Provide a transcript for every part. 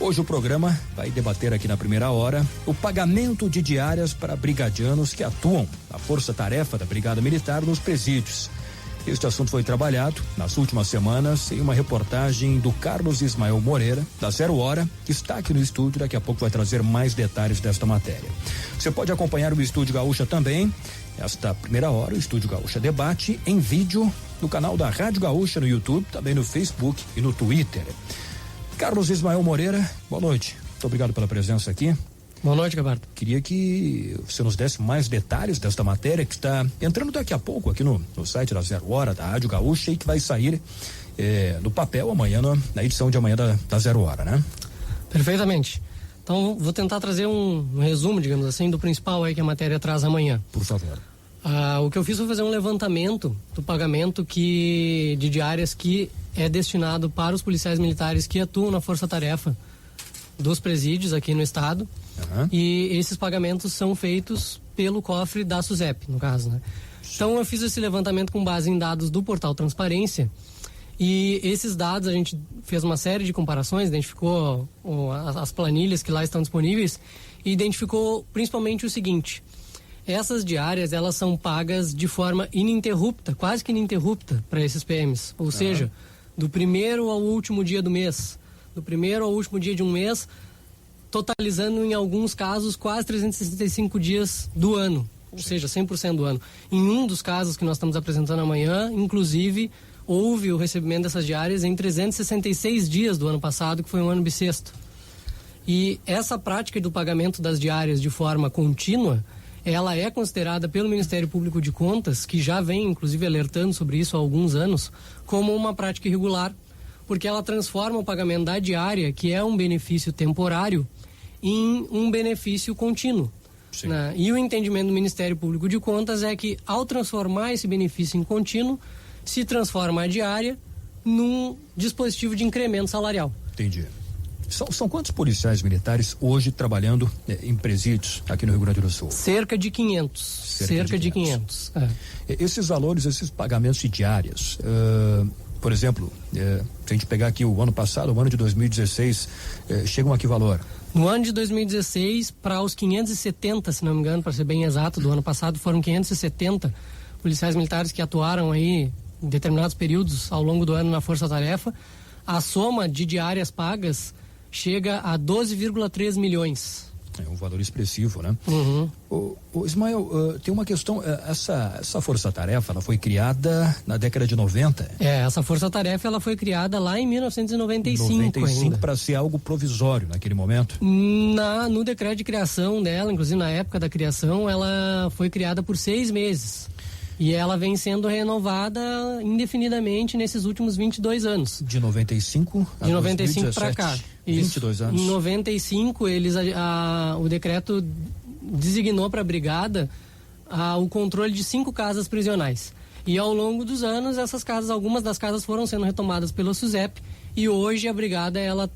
Hoje o programa vai debater aqui na primeira hora o pagamento de diárias para brigadianos que atuam na força-tarefa da Brigada Militar nos presídios. Este assunto foi trabalhado nas últimas semanas em uma reportagem do Carlos Ismael Moreira, da Zero Hora, que está aqui no estúdio, daqui a pouco vai trazer mais detalhes desta matéria. Você pode acompanhar o Estúdio Gaúcha também, esta primeira hora, o Estúdio Gaúcha Debate, em vídeo no canal da Rádio Gaúcha no YouTube, também no Facebook e no Twitter. Carlos Ismael Moreira, boa noite. Muito obrigado pela presença aqui. Boa noite, Gabardo. Queria que você nos desse mais detalhes desta matéria que está entrando daqui a pouco aqui no site da Zero Hora, da Rádio Gaúcha, e que vai sair no papel amanhã, na edição de amanhã da Zero Hora, né? Perfeitamente. Então, vou tentar trazer um resumo, digamos assim, do principal aí que a matéria traz amanhã. Por favor. O que eu fiz foi fazer um levantamento do pagamento de diárias que é destinado para os policiais militares que atuam na força-tarefa dos presídios aqui no estado. Uhum. E esses pagamentos são feitos pelo cofre da SUSEP, no caso, né? Então eu fiz esse levantamento com base em dados do portal Transparência, e esses dados a gente fez uma série de comparações, identificou as planilhas que lá estão disponíveis e identificou principalmente o seguinte: essas diárias, elas são pagas de forma ininterrupta, quase que ininterrupta para esses PMs, ou seja, do primeiro ao último dia do mês, do primeiro ao último dia de um mês, totalizando em alguns casos quase 365 dias do ano, ou seja, 100% do ano. Em um dos casos que nós estamos apresentando amanhã, inclusive, houve o recebimento dessas diárias em 366 dias do ano passado, que foi um ano bissexto. E essa prática do pagamento das diárias de forma contínua, ela é considerada pelo Ministério Público de Contas, que já vem inclusive alertando sobre isso há alguns anos, como uma prática irregular, porque ela transforma o pagamento da diária, que é um benefício temporário, em um benefício contínuo. Né? E o entendimento do Ministério Público de Contas é que, ao transformar esse benefício em contínuo, se transforma a diária num dispositivo de incremento salarial. Entendi. São quantos policiais militares hoje trabalhando em presídios aqui no Rio Grande do Sul? Cerca de 500. Cerca de 500. Esses valores, esses pagamentos de diárias, por exemplo, se a gente pegar aqui o ano passado, o ano de 2016, chegam a que valor? No ano de 2016, para os 570, se não me engano, para ser bem exato, do ano passado, foram 570 policiais militares que atuaram aí em determinados períodos ao longo do ano na força-tarefa. A soma de diárias pagas chega a 12,3 milhões. É um valor expressivo, né? Uhum. O Ismael, tem uma questão, essa força-tarefa, ela foi criada na década de 90? Essa força-tarefa, ela foi criada lá em 1995 ainda. Para ser algo provisório naquele momento? No decreto de criação dela, inclusive na época da criação, ela foi criada por 6 meses. E ela vem sendo renovada indefinidamente nesses últimos 22 anos. De 95 a 2017, para cá. 22 anos. Em 95, o decreto designou para a brigada o controle de 5 casas prisionais. E ao longo dos anos, algumas das casas foram sendo retomadas pela SUSEP, e hoje a brigada ela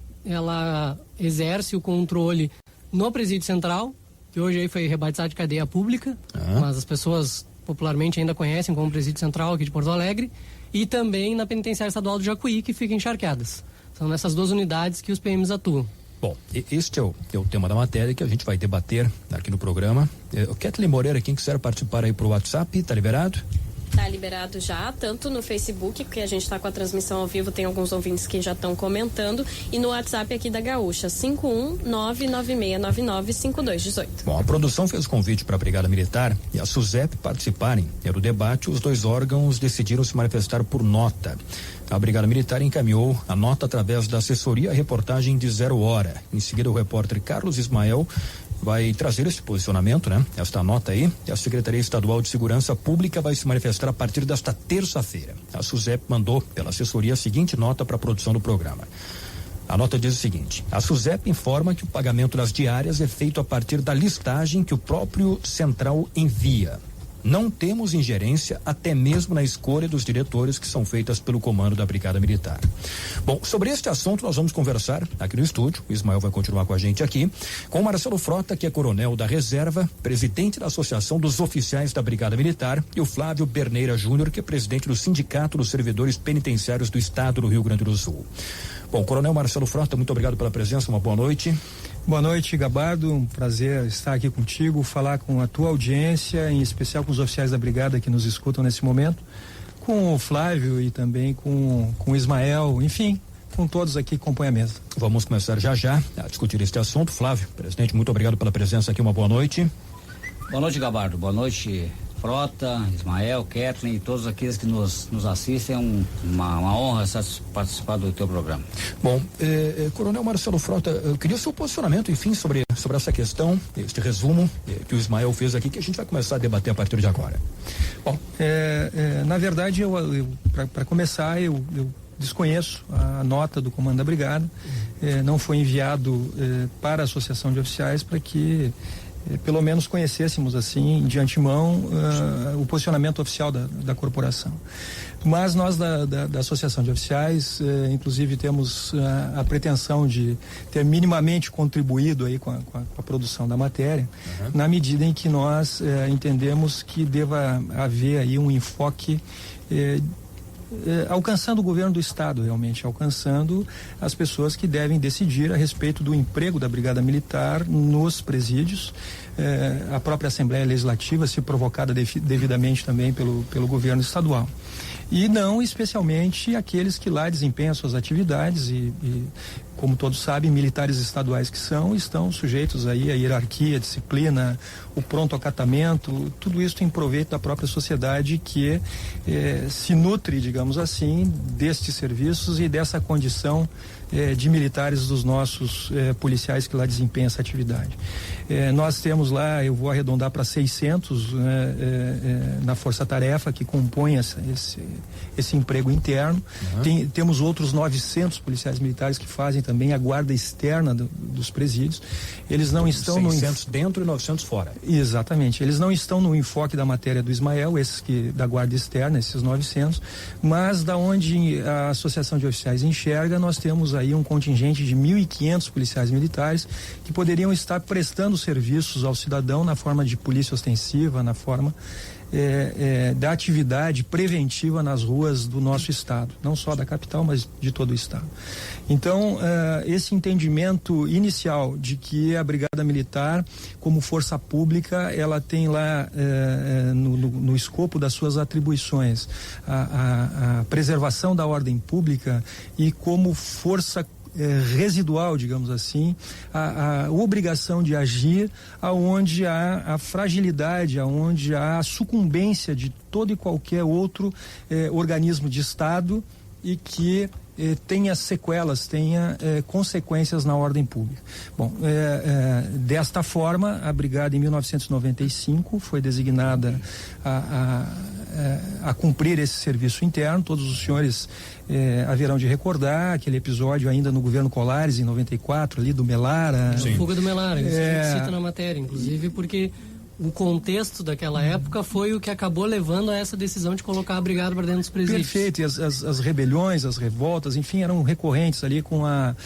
exerce o controle no presídio central, que hoje aí foi rebatizado de cadeia pública, mas as pessoas popularmente ainda conhecem como presídio central aqui de Porto Alegre, e também na penitenciária estadual do Jacuí, que fica em Charqueadas. São nessas 2 unidades que os PMs atuam. Bom, este é o tema da matéria que a gente vai debater aqui no programa. O Kathleen Moreira, quem quiser participar aí pro WhatsApp, tá liberado? Tá liberado já, tanto no Facebook, que a gente está com a transmissão ao vivo, tem alguns ouvintes que já estão comentando, e no WhatsApp aqui da Gaúcha, 51996995218. Bom, a produção fez convite para a Brigada Militar e a SUSEP participarem. Do debate, os 2 órgãos decidiram se manifestar por nota. A Brigada Militar encaminhou a nota através da assessoria à reportagem de Zero Hora. Em seguida, o repórter Carlos Ismael vai trazer esse posicionamento, né? Esta nota aí, e a Secretaria Estadual de Segurança Pública vai se manifestar a partir desta terça-feira. A SUSEP mandou pela assessoria a seguinte nota para a produção do programa. A nota diz o seguinte: a SUSEP informa que o pagamento das diárias é feito a partir da listagem que o próprio Central envia. Não temos ingerência até mesmo na escolha dos diretores que são feitas pelo comando da Brigada Militar. Bom, sobre este assunto nós vamos conversar aqui no estúdio. O Ismael vai continuar com a gente aqui, com o Marcelo Frota, que é coronel da reserva, presidente da Associação dos Oficiais da Brigada Militar, e o Flávio Berneira Júnior, que é presidente do Sindicato dos Servidores Penitenciários do Estado do Rio Grande do Sul. Bom, Coronel Marcelo Frota, muito obrigado pela presença, uma boa noite. Boa noite, Gabardo, um prazer estar aqui contigo, falar com a tua audiência, em especial com os oficiais da brigada que nos escutam nesse momento, com o Flávio e também com o Ismael, enfim, com todos aqui que compõem a mesa. Vamos começar já a discutir este assunto. Flávio, presidente, muito obrigado pela presença aqui, uma boa noite. Boa noite, Gabardo, boa noite, Frota, Ismael, Kathleen e todos aqueles que nos assistem. É uma honra participar do teu programa. Bom, Coronel Marcelo Frota, eu queria o seu posicionamento, enfim, sobre essa questão, este resumo que o Ismael fez aqui, que a gente vai começar a debater a partir de agora. Bom, na verdade, para começar, eu desconheço a nota do comando da brigada, não foi enviado para a associação de oficiais para que pelo menos conhecêssemos assim de antemão o posicionamento oficial da corporação. Mas nós da Associação de Oficiais, inclusive temos a pretensão de ter minimamente contribuído aí com a produção da matéria, na medida em que nós entendemos que deva haver aí um enfoque alcançando o governo do estado, realmente alcançando as pessoas que devem decidir a respeito do emprego da Brigada Militar nos presídios, a própria Assembleia Legislativa, se provocada devidamente também pelo governo estadual. E não especialmente aqueles que lá desempenham suas atividades e como todos sabem, militares estaduais que estão sujeitos aí à hierarquia, disciplina, o pronto acatamento, tudo isso em proveito da própria sociedade que se nutre, digamos assim, destes serviços e dessa condição de militares dos nossos policiais que lá desempenham essa atividade. Nós temos lá, eu vou arredondar para 600 na força-tarefa que compõe esse emprego interno. Temos outros 900 policiais militares que fazem também a guarda externa dos presídios. Eles não estão 600 dentro e 900 fora. Exatamente. Eles não estão no enfoque da matéria do Ismael, esses da guarda externa, esses 900, mas da onde a Associação de Oficiais enxerga, nós temos aí um contingente de 1.500 policiais militares que poderiam estar prestando serviços ao cidadão na forma de polícia ostensiva, na forma da atividade preventiva nas ruas do nosso estado, não só da capital, mas de todo o estado. Então, esse entendimento inicial de que a Brigada Militar, como força pública, ela tem lá no escopo das suas atribuições a preservação da ordem pública e como força residual, digamos assim, a obrigação de agir aonde há a fragilidade, aonde há a sucumbência de todo e qualquer outro organismo de Estado e que tenha sequelas, tenha consequências na ordem pública. Bom, desta forma, a Brigada em 1995 foi designada a cumprir esse serviço interno. Todos os senhores haverão de recordar aquele episódio ainda no governo Colares, em 94, ali do Melara. A fuga do Melara, isso a gente cita na matéria, inclusive porque o contexto daquela época foi o que acabou levando a essa decisão de colocar a brigada para dentro dos presídios. Perfeito, e as rebeliões, as revoltas, enfim, eram recorrentes ali com a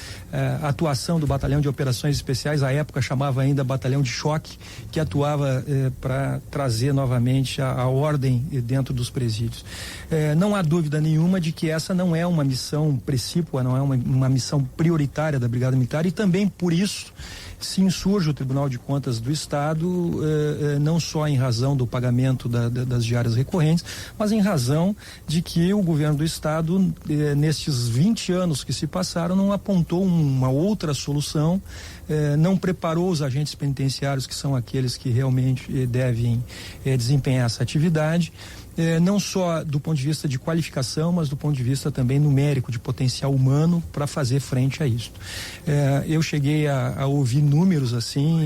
atuação do Batalhão de Operações Especiais, à época chamava ainda Batalhão de Choque, que atuava para trazer novamente a ordem dentro dos presídios. Não há dúvida nenhuma de que essa não é uma missão precípua, não é uma missão prioritária da Brigada Militar, e também por isso se insurge o Tribunal de Contas do Estado, não só em razão do pagamento das diárias recorrentes, mas em razão de que o governo do Estado, nestes 20 anos que se passaram, não apontou uma outra solução, não preparou os agentes penitenciários, que são aqueles que realmente devem desempenhar essa atividade. Não só do ponto de vista de qualificação, mas do ponto de vista também numérico, de potencial humano para fazer frente a isso. Eu cheguei a ouvir números assim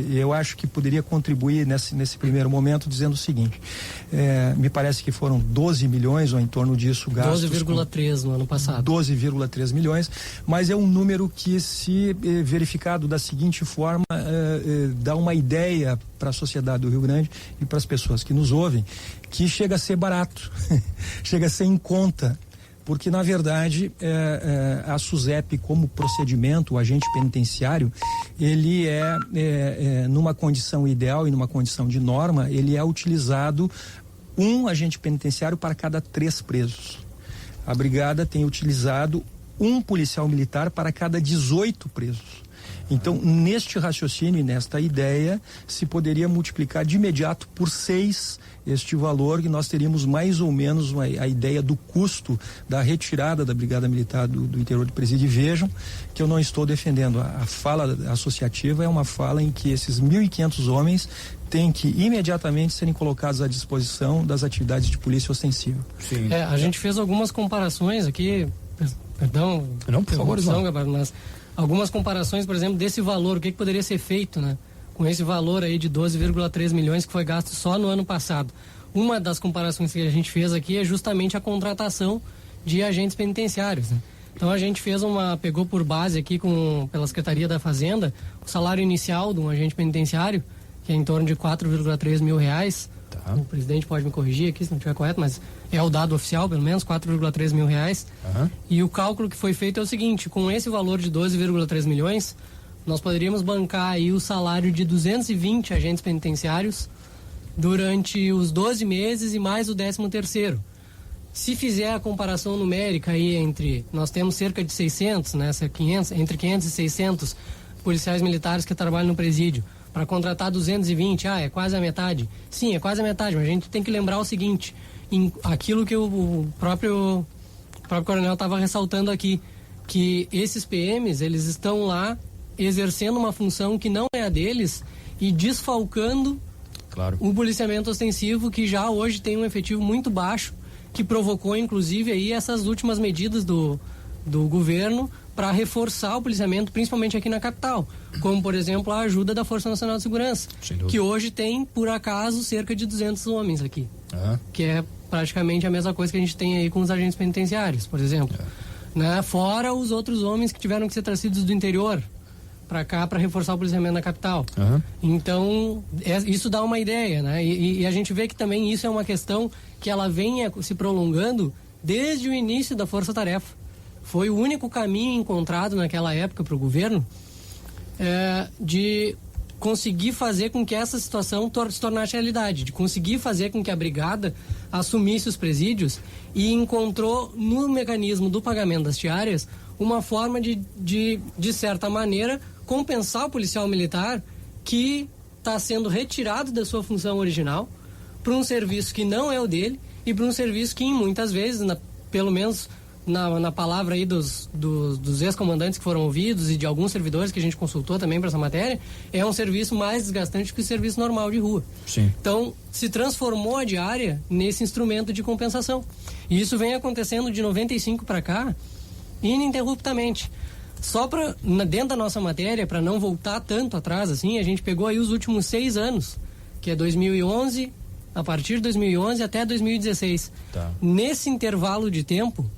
e eu acho que poderia contribuir nesse primeiro momento dizendo o seguinte: me parece que foram 12 milhões ou em torno disso gastos. 12,3 no ano passado. 12,3 milhões, mas é um número que, se verificado da seguinte forma, dá uma ideia para a sociedade do Rio Grande e para as pessoas que nos ouvem, que chega a ser barato, chega a ser em conta, porque na verdade a SUSEP, como procedimento, o agente penitenciário, ele numa condição ideal e numa condição de norma, ele é utilizado um agente penitenciário para cada 3 presos. A brigada tem utilizado um policial militar para cada 18 presos. Então, neste raciocínio e nesta ideia, se poderia multiplicar de imediato por 6 este valor, que nós teríamos mais ou menos a ideia do custo da retirada da Brigada Militar do interior do presídio. E vejam que eu não estou defendendo. A fala associativa é uma fala em que esses 1.500 homens têm que imediatamente serem colocados à disposição das atividades de polícia ostensiva. Sim. A gente fez algumas comparações aqui, perdão, não, por favor, mas algumas comparações, por exemplo, desse valor, o que poderia ser feito, né? Com esse valor aí de 12,3 milhões que foi gasto só no ano passado. Uma das comparações que a gente fez aqui é justamente a contratação de agentes penitenciários, né? Então a gente pegou por base aqui pela Secretaria da Fazenda o salário inicial de um agente penitenciário, que é em torno de 4,3 mil reais. Tá. O presidente pode me corrigir aqui se não estiver correto, mas é o dado oficial, pelo menos, 4,3 mil reais. E o cálculo que foi feito é o seguinte: com esse valor de 12,3 milhões, nós poderíamos bancar aí o salário de 220 agentes penitenciários durante os 12 meses e mais o 13º. Se fizer a comparação numérica aí nós temos cerca de 600, né, entre 500 e 600 policiais militares que trabalham no presídio. Para contratar 220, é quase a metade. Sim, é quase a metade, mas a gente tem que lembrar o seguinte: aquilo que o próprio coronel estava ressaltando aqui, que esses PMs, eles estão lá exercendo uma função que não é a deles e desfalcando o policiamento ostensivo, que já hoje tem um efetivo muito baixo, que provocou inclusive aí essas últimas medidas do governo para reforçar o policiamento, principalmente aqui na capital, como por exemplo a ajuda da Força Nacional de Segurança, que hoje tem por acaso cerca de 200 homens aqui, que é praticamente a mesma coisa que a gente tem aí com os agentes penitenciários, por exemplo, né? Fora os outros homens que tiveram que ser trazidos do interior para cá para reforçar o policiamento na capital. Então isso dá uma ideia, né? E a gente vê que também isso é uma questão que ela vem se prolongando desde o início da Força Tarefa. Foi o único caminho encontrado naquela época para o governo de conseguir fazer com que essa situação se tornasse realidade, de conseguir fazer com que a brigada assumisse os presídios, e encontrou no mecanismo do pagamento das diárias uma forma de certa maneira, compensar o policial militar que está sendo retirado da sua função original para um serviço que não é o dele e para um serviço que muitas vezes, pelo menos na palavra aí dos ex-comandantes que foram ouvidos e de alguns servidores que a gente consultou também para essa matéria, é um serviço mais desgastante que o serviço normal de rua. Sim. Então, se transformou a diária nesse instrumento de compensação. E isso vem acontecendo de 95 para cá, ininterruptamente. Só dentro da nossa matéria, para não voltar tanto atrás assim, a gente pegou aí os últimos 6 anos, que é 2011, a partir de 2011 até 2016. Nesse intervalo de tempo,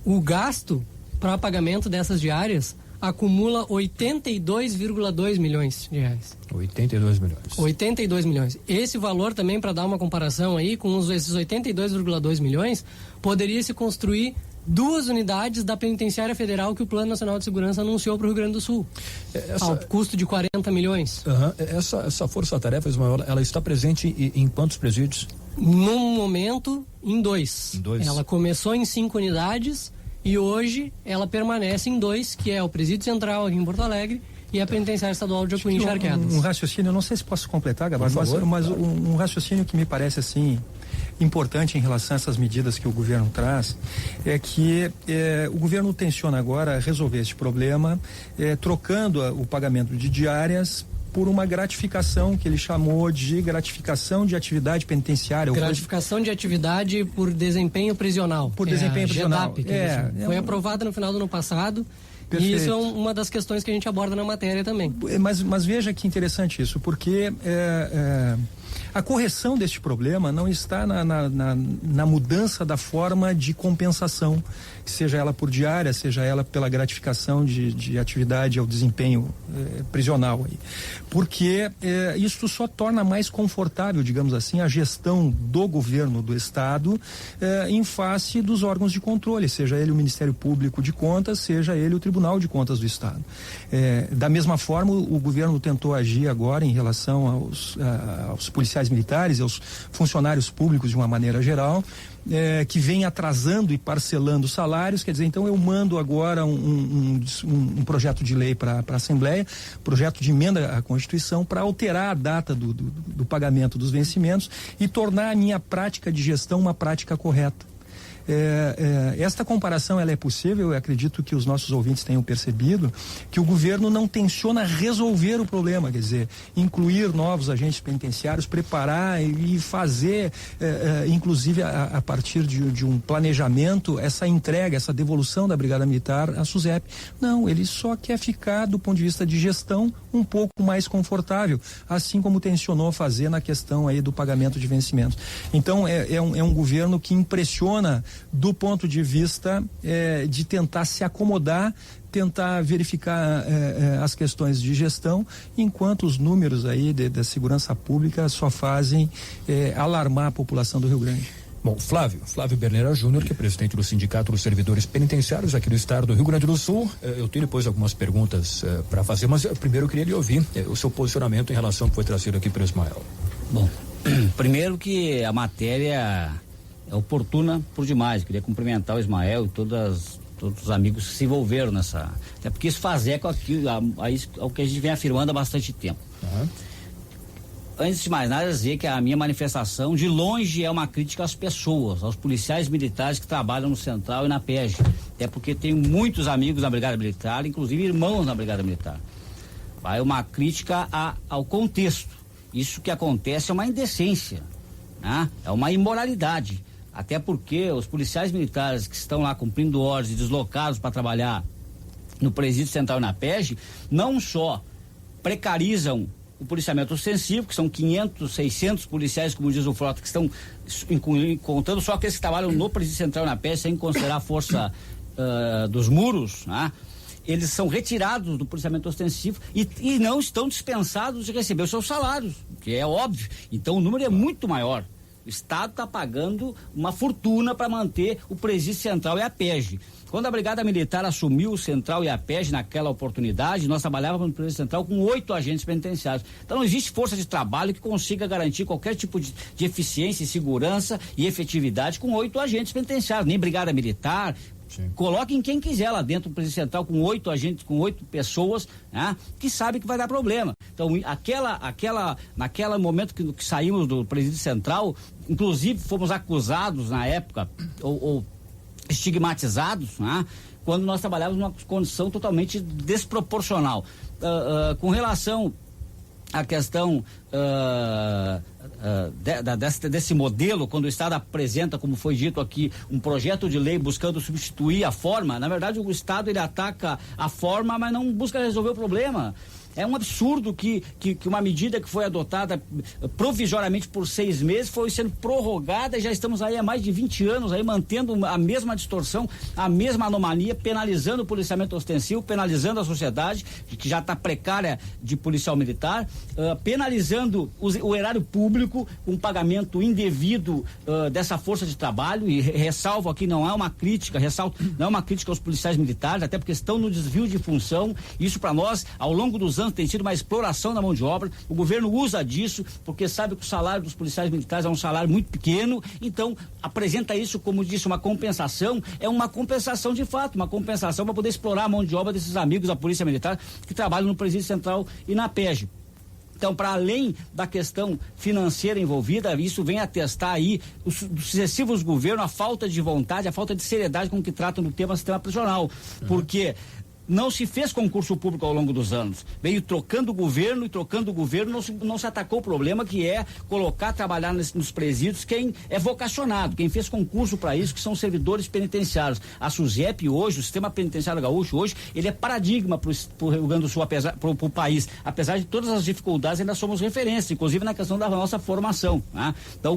o gasto para pagamento dessas diárias acumula 82,2 milhões de reais. 82 milhões. 82 milhões. Esse valor também, para dar uma comparação aí, com esses 82,2 milhões, poderia se construir 2 unidades da Penitenciária Federal que o Plano Nacional de Segurança anunciou para o Rio Grande do Sul, ao custo de 40 milhões. Essa força-tarefa, Ismael, ela está presente em quantos presídios? No momento, em 2. Ela começou em 5 unidades e hoje ela permanece em 2, que é o Presídio Central aqui em Porto Alegre e a Penitenciária Estadual de Jacuí, Charqueadas. Um raciocínio, eu não sei se posso completar, Gabriel, mas um raciocínio que me parece assim importante em relação a essas medidas que o governo traz é que o governo tenciona agora resolver esse problema trocando o pagamento de diárias por uma gratificação que ele chamou de gratificação de atividade penitenciária. Gratificação de atividade por desempenho prisional. Por desempenho prisional. GEDAP, foi aprovada no final do ano passado. Perfeito. E isso é uma das questões que a gente aborda na matéria também. Mas veja que interessante isso, porque a correção deste problema não está na mudança da forma de compensação, seja ela por diária, seja ela pela gratificação de atividade ao desempenho prisional aí. Porque isso só torna mais confortável, digamos assim, a gestão do governo do estado em face dos órgãos de controle, seja ele o Ministério Público de Contas, seja ele o Tribunal de Contas do Estado. Da mesma forma, o governo tentou agir agora em relação aos policiais policiais militares e aos funcionários públicos de uma maneira geral, que vem atrasando e parcelando salários. Quer dizer, então eu mando agora um projeto de lei para a Assembleia, projeto de emenda à Constituição, para alterar a data do pagamento dos vencimentos e tornar a minha prática de gestão uma prática correta. Esta comparação ela é possível. Eu acredito que os nossos ouvintes tenham percebido que o governo não tenciona resolver o problema, quer dizer, incluir novos agentes penitenciários, preparar e fazer, inclusive a partir de um planejamento, essa entrega, essa devolução da Brigada Militar à SUSEP. Não, ele só quer ficar, do ponto de vista de gestão, um pouco mais confortável, assim como tencionou fazer na questão aí do pagamento de vencimentos. Então é um governo que impressiona do ponto de vista de tentar se acomodar, tentar verificar as questões de gestão, enquanto os números aí da segurança pública só fazem alarmar a população do Rio Grande. Bom, Flávio Berneira Júnior, que é presidente do Sindicato dos Servidores Penitenciários aqui do estado do Rio Grande do Sul. Eu tenho depois algumas perguntas para fazer, mas primeiro eu queria lhe ouvir o seu posicionamento em relação ao que foi trazido aqui pelo Ismael. Bom, primeiro que a matéria é oportuna por demais. Queria cumprimentar o Ismael e todos os amigos que se envolveram nessa. Até porque isso faz eco ao que a gente vem afirmando há bastante tempo. Uhum. Antes de mais nada, dizer que a minha manifestação, de longe, é uma crítica às pessoas, aos policiais militares que trabalham no Central e na PEG. Até porque tenho muitos amigos na Brigada Militar, inclusive irmãos na Brigada Militar. É uma crítica ao contexto. Isso que acontece é uma indecência, né? É uma imoralidade. Até porque os policiais militares que estão lá cumprindo ordens e deslocados para trabalhar no Presídio Central e na PEG, não só precarizam o policiamento ostensivo, que são 500, 600 policiais, como diz o Frota, que estão contando só aqueles que trabalham no Presídio Central e na PEG, sem considerar a força dos muros, né? Eles são retirados do policiamento ostensivo e não estão dispensados de receber os seus salários, que é óbvio. Então o número é muito maior. O Estado está pagando uma fortuna para manter o Presídio Central e a PEG. Quando a Brigada Militar assumiu o Central e a PEG naquela oportunidade, nós trabalhávamos no Presídio Central com 8 agentes penitenciários. Então não existe força de trabalho que consiga garantir qualquer tipo de eficiência, segurança e efetividade com 8 agentes penitenciários, nem Brigada Militar. Sim. Coloquem quem quiser lá dentro do Presídio Central com 8 agentes, com 8 pessoas, né, que sabe que vai dar problema. Então, naquele momento que saímos do Presídio Central, inclusive fomos acusados na época, ou estigmatizados, né, quando nós trabalhávamos numa condição totalmente desproporcional. Com relação à questão desse modelo, quando o Estado apresenta, como foi dito aqui, um projeto de lei buscando substituir a forma, na verdade o Estado ele ataca a forma, mas não busca resolver o problema. É um absurdo que uma medida que foi adotada provisoriamente por 6 meses foi sendo prorrogada e já estamos aí há mais de 20 anos aí mantendo a mesma distorção, a mesma anomalia, penalizando o policiamento ostensivo, penalizando a sociedade, que já está precária de policial militar, penalizando o erário público com pagamento indevido dessa força de trabalho. E ressalvo aqui, não é uma crítica aos policiais militares, até porque estão no desvio de função. Isso para nós, ao longo dos anos, tem sido uma exploração da mão de obra. O governo usa disso porque sabe que o salário dos policiais militares é um salário muito pequeno, então apresenta isso, como disse, uma compensação. É uma compensação de fato, uma compensação para poder explorar a mão de obra desses amigos da Polícia Militar que trabalham no Presídio Central e na PEG. Então, para além da questão financeira envolvida, isso vem atestar aí os sucessivos governos, a falta de vontade, a falta de seriedade com que tratam do tema sistema prisional. Porque não se fez concurso público ao longo dos anos. Veio trocando o governo, não se atacou o problema, que é trabalhar nos presídios quem é vocacionado, quem fez concurso para isso, que são servidores penitenciários. A SUSEP hoje, o sistema penitenciário gaúcho hoje, ele é paradigma para o Rio Grande do Sul, para o país. Apesar de todas as dificuldades, ainda somos referência, inclusive na questão da nossa formação, né? Então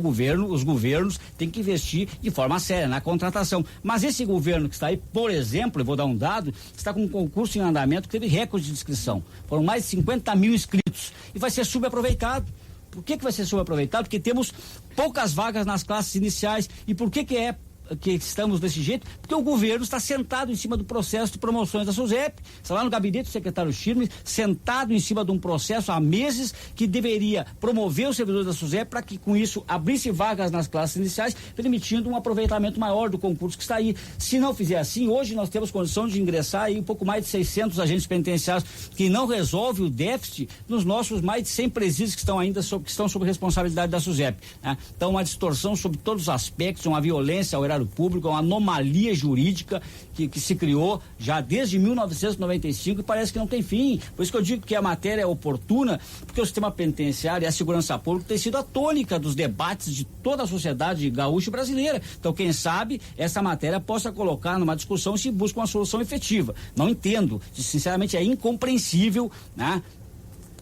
os governos têm que investir de forma séria na contratação. Mas esse governo que está aí, por exemplo, eu vou dar um dado, está com um concurso em andamento que teve recorde de inscrição. Foram mais de 50 mil inscritos. E vai ser subaproveitado. Por que vai ser subaproveitado? Porque temos poucas vagas nas classes iniciais. E por que é que estamos desse jeito? Porque o governo está sentado em cima do processo de promoções da SUSEP, está lá no gabinete do secretário Schirmer, sentado em cima de um processo há meses que deveria promover os servidores da SUSEP para que com isso abrisse vagas nas classes iniciais, permitindo um aproveitamento maior do concurso que está aí. Se não fizer assim, hoje nós temos condição de ingressar aí um pouco mais de 600 agentes penitenciários, que não resolve o déficit nos nossos mais de 100 presídios que estão ainda que estão sob responsabilidade da SUSEP, né? Então, uma distorção sobre todos os aspectos, uma violência ao erário público, uma anomalia jurídica que se criou já desde 1995 e parece que não tem fim. Por isso que eu digo que a matéria é oportuna, porque o sistema penitenciário e a segurança pública tem sido a tônica dos debates de toda a sociedade gaúcha e brasileira. Então, quem sabe, essa matéria possa colocar numa discussão e se busca uma solução efetiva. Não entendo, sinceramente é incompreensível, né?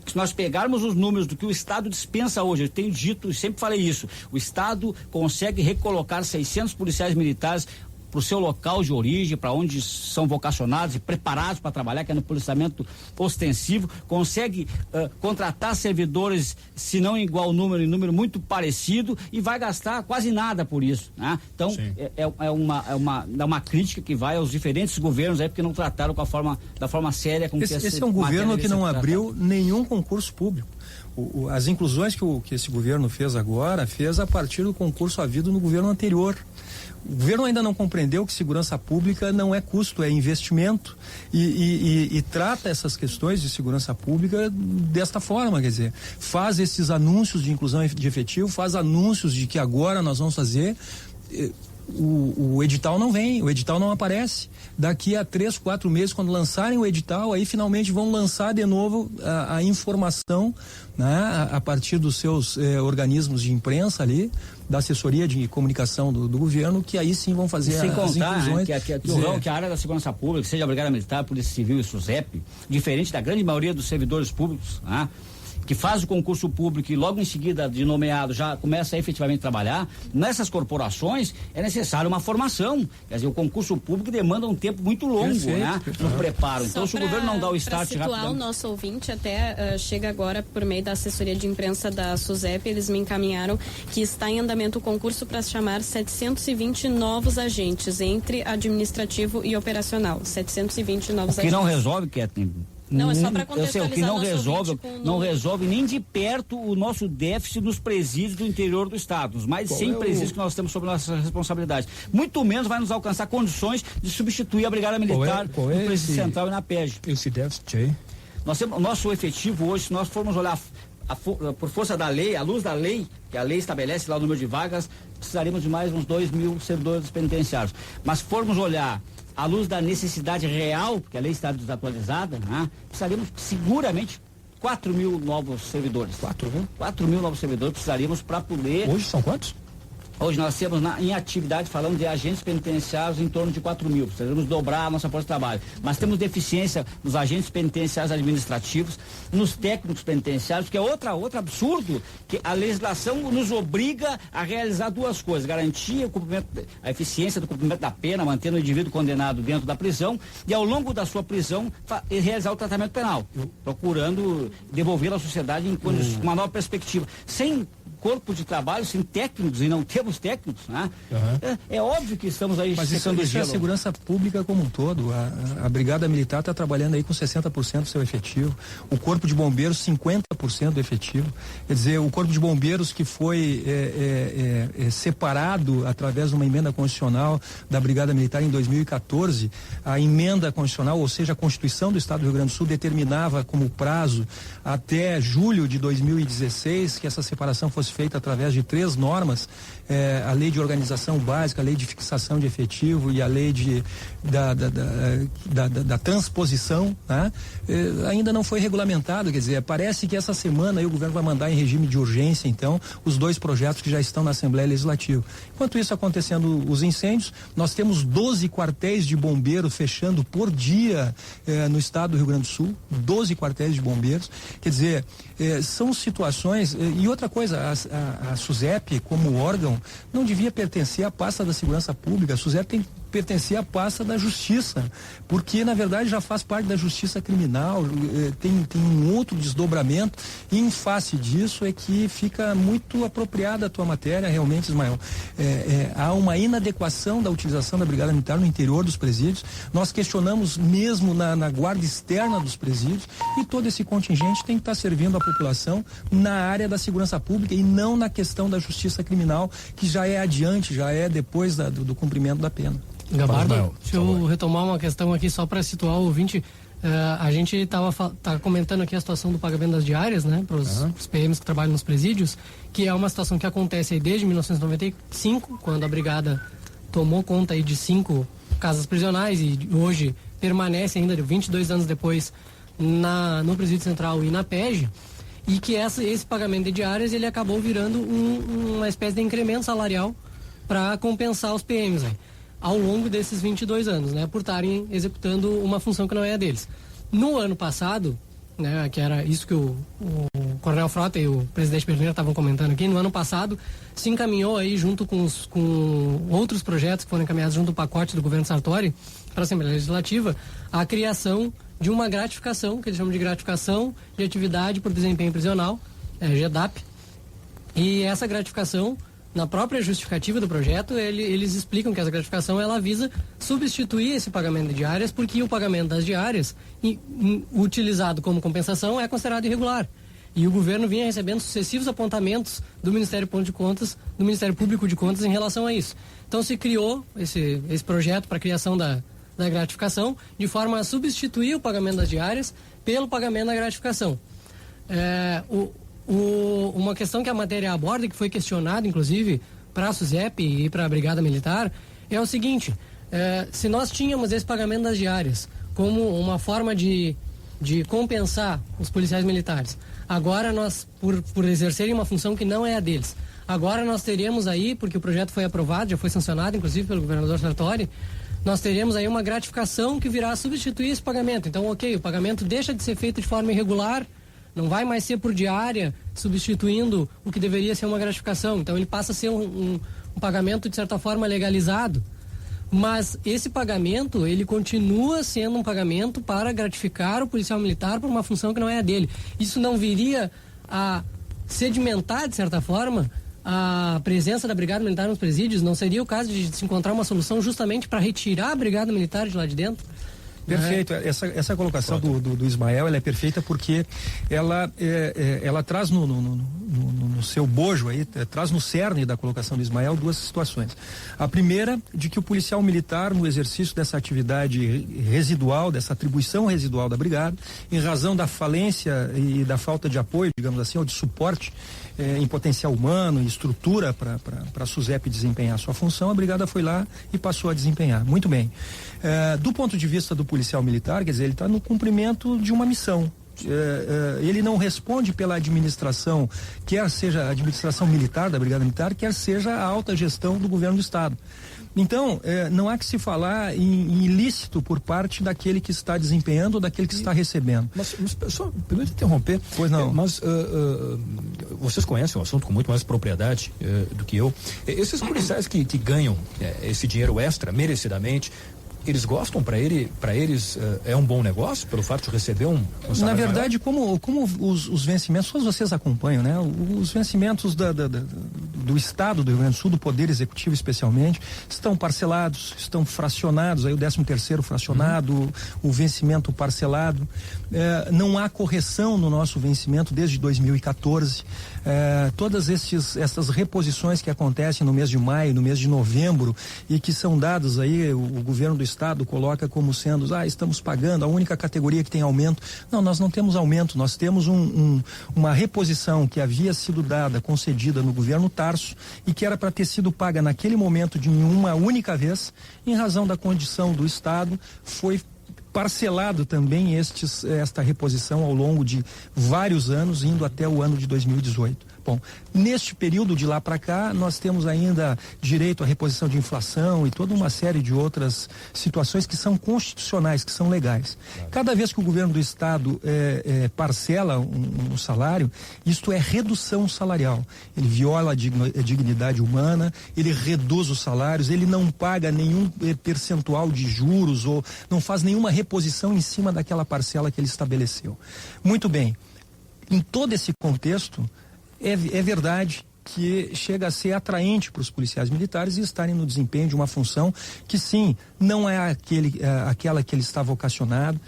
Se nós pegarmos os números do que o Estado dispensa hoje, eu tenho dito, sempre falei isso, o Estado consegue recolocar 600 policiais militares para o seu local de origem, para onde são vocacionados e preparados para trabalhar, que é no policiamento ostensivo, consegue contratar servidores, se não em igual número, em número muito parecido, e vai gastar quase nada por isso, né? Então, é uma crítica que vai aos diferentes governos aí, porque não trataram da forma séria com que esse é um governo que não abriu nenhum concurso público. As inclusões que esse governo fez agora, fez a partir do concurso havido no governo anterior. O governo ainda não compreendeu que segurança pública não é custo, é investimento e trata essas questões de segurança pública desta forma, quer dizer, faz esses anúncios de inclusão de efetivo, faz anúncios de que agora nós vamos fazer, o edital não vem, o edital não aparece. Daqui a 3, 4 meses, quando lançarem o edital, aí finalmente vão lançar de novo a informação, né, a partir dos seus organismos de imprensa ali, da assessoria de comunicação do governo, que aí sim vão fazer as inclusões. Né, que a área da segurança pública, seja a Brigada Militar, Polícia Civil e SUSEP, diferente da grande maioria dos servidores públicos, né, que faz o concurso público e logo em seguida de nomeado já começa a efetivamente trabalhar, nessas corporações é necessária uma formação. Quer dizer, o concurso público demanda um tempo muito longo, né, no preparo. Então, se o governo não dá o start rápido... Para situar o nosso ouvinte, até chega agora por meio da assessoria de imprensa da SUSEP, eles me encaminharam que está em andamento o concurso para chamar 720 novos agentes, entre administrativo e operacional. 720 novos agentes. Que não resolve, Kathleen. Não, é só para contextualizar. Eu sei, o que não resolve nem de perto o nosso déficit nos presídios do interior do estado, os mais de 100 presídios que nós temos sob nossa responsabilidade. Muito menos vai nos alcançar condições de substituir a Brigada Militar no Presídio Central e na PEG. Esse déficit aí? Nós temos o nosso efetivo hoje, se nós formos olhar por força da lei, à luz da lei, que a lei estabelece lá o número de vagas, precisaríamos de mais uns 2.000 servidores penitenciários. Mas se formos olhar à luz da necessidade real, porque a lei está desatualizada, né, precisaríamos seguramente 4.000 novos servidores. 4.000 novos servidores precisaríamos para poder... Hoje são quantos? Hoje nós temos em atividade, falando de agentes penitenciários, em torno de 4.000. Precisamos dobrar a nossa força de trabalho. Mas temos deficiência nos agentes penitenciários administrativos, nos técnicos penitenciários, que é outro absurdo, que a legislação nos obriga a realizar duas coisas: garantir a eficiência do cumprimento da pena, mantendo o indivíduo condenado dentro da prisão, e ao longo da sua prisão realizar o tratamento penal, procurando devolver à sociedade em com uma nova perspectiva. Sem corpo de trabalho, sem técnicos, e não temos técnicos, né? É óbvio que estamos aí secando o gelo. É a segurança pública como um todo. A Brigada Militar está trabalhando aí com 60% do seu efetivo, o Corpo de Bombeiros 50% do efetivo. Quer dizer, o Corpo de Bombeiros que foi separado através de uma emenda constitucional da Brigada Militar em 2014, a emenda constitucional, ou seja, a Constituição do Estado do Rio Grande do Sul determinava como prazo até julho de 2016 que essa separação fosse feita através de 3 normas, a lei de organização básica, a lei de fixação de efetivo e a lei da transposição, né? Ainda não foi regulamentado, quer dizer, parece que essa semana aí o governo vai mandar em regime de urgência, então, os 2 projetos que já estão na Assembleia Legislativa. Enquanto isso acontecendo os incêndios, nós temos 12 quartéis de bombeiros fechando por dia no estado do Rio Grande do Sul, 12 quartéis de bombeiros, quer dizer, são situações, e outra coisa, a SUSEP como órgão não devia pertencer à pasta da segurança pública. A SUSEP tem pertencer à pasta da justiça, porque na verdade já faz parte da justiça criminal, tem um outro desdobramento, e em face disso é que fica muito apropriada a tua matéria, realmente, Ismael. Há uma inadequação da utilização da Brigada Militar no interior dos presídios. Nós questionamos mesmo na guarda externa dos presídios, e todo esse contingente tem que estar servindo a população na área da segurança pública e não na questão da justiça criminal, que já é adiante, já é depois do cumprimento da pena. Gabardo, deixa eu retomar uma questão aqui só para situar o ouvinte. A gente tá comentando aqui a situação do pagamento das diárias, né, para os PMs que trabalham nos presídios, que é uma situação que acontece aí desde 1995, quando a brigada tomou conta aí de 5 casas prisionais e hoje permanece ainda 22 anos depois no presídio central e na PEG, e que esse pagamento de diárias ele acabou virando uma espécie de incremento salarial para compensar os PMs aí, ao longo desses 22 anos, né, por estarem executando uma função que não é a deles. No ano passado, né, que era isso que o Coronel Frota e o presidente Berneiro estavam comentando aqui, no ano passado se encaminhou aí junto com outros projetos que foram encaminhados junto do pacote do governo Sartori para a Assembleia Legislativa, a criação de uma gratificação, que eles chamam de gratificação de atividade por desempenho prisional, GEDAP, e essa gratificação, na própria justificativa do projeto, eles explicam que essa gratificação ela visa substituir esse pagamento de diárias, porque o pagamento das diárias, utilizado como compensação, é considerado irregular. E o governo vinha recebendo sucessivos apontamentos do Ministério Público de Contas em relação a isso. Então se criou esse projeto para a criação da gratificação, de forma a substituir o pagamento das diárias pelo pagamento da gratificação. Uma questão que a matéria aborda, que foi questionada, inclusive, para a SUSEP e para a Brigada Militar, é o seguinte: se nós tínhamos esse pagamento das diárias como uma forma de compensar os policiais militares, agora nós, por exercerem uma função que não é a deles, agora nós teríamos aí, porque o projeto foi aprovado, já foi sancionado, inclusive, pelo governador Sartori, nós teremos aí uma gratificação que virá substituir esse pagamento. Então, ok, o pagamento deixa de ser feito de forma irregular, não vai mais ser por diária, substituindo o que deveria ser uma gratificação. Então ele passa a ser um pagamento, de certa forma, legalizado. Mas esse pagamento, ele continua sendo um pagamento para gratificar o policial militar por uma função que não é a dele. Isso não viria a sedimentar, de certa forma, a presença da Brigada Militar nos presídios? Não seria o caso de se encontrar uma solução justamente para retirar a Brigada Militar de lá de dentro? Perfeito. Essa colocação do Ismael, ela é perfeita porque ela traz no seu bojo aí, traz no cerne da colocação do Ismael duas situações. A primeira, de que o policial militar, no exercício dessa atividade residual, dessa atribuição residual da brigada, em razão da falência e da falta de apoio, digamos assim, ou de suporte em potencial humano e estrutura para a SUSEP desempenhar a sua função, a brigada foi lá e passou a desempenhar. Muito bem. Do ponto de vista do policial militar, quer dizer, ele está no cumprimento de uma missão. Ele não responde pela administração, quer seja a administração militar da Brigada Militar, quer seja a alta gestão do governo do Estado. Então, não há que se falar em ilícito por parte daquele que está desempenhando ou daquele que está recebendo. Mas só, permite interromper. Pois não. Mas vocês conhecem o assunto com muito mais propriedade do que eu. Esses policiais que ganham esse dinheiro extra, merecidamente, eles gostam, para eles é um bom negócio pelo fato de receber um salário? Na verdade, como os vencimentos, todos vocês acompanham, né? Os vencimentos do Estado do Rio Grande do Sul, do Poder Executivo especialmente, estão parcelados, estão fracionados, aí o 13º fracionado, o vencimento parcelado. Não há correção no nosso vencimento desde 2014. Todas essas reposições que acontecem no mês de maio, no mês de novembro, e que são dadas aí, o governo do Estado coloca como sendo, estamos pagando, a única categoria que tem aumento. Não, nós não temos aumento, nós temos uma reposição que havia sido concedida no governo Tarso e que era para ter sido paga naquele momento de uma única vez, em razão da condição do Estado, foi parcelado também esta reposição ao longo de vários anos, indo até o ano de 2018. Bom, neste período de lá para cá, nós temos ainda direito à reposição de inflação e toda uma série de outras situações que são constitucionais, que são legais. Cada vez que o governo do estado parcela um salário, isto é redução salarial. Ele viola a dignidade humana, ele reduz os salários, ele não paga nenhum percentual de juros ou não faz nenhuma reposição em cima daquela parcela que ele estabeleceu. Muito bem. Em todo esse contexto, é verdade que chega a ser atraente para os policiais militares e estarem no desempenho de uma função que, sim, não é aquela que ele está vocacionado,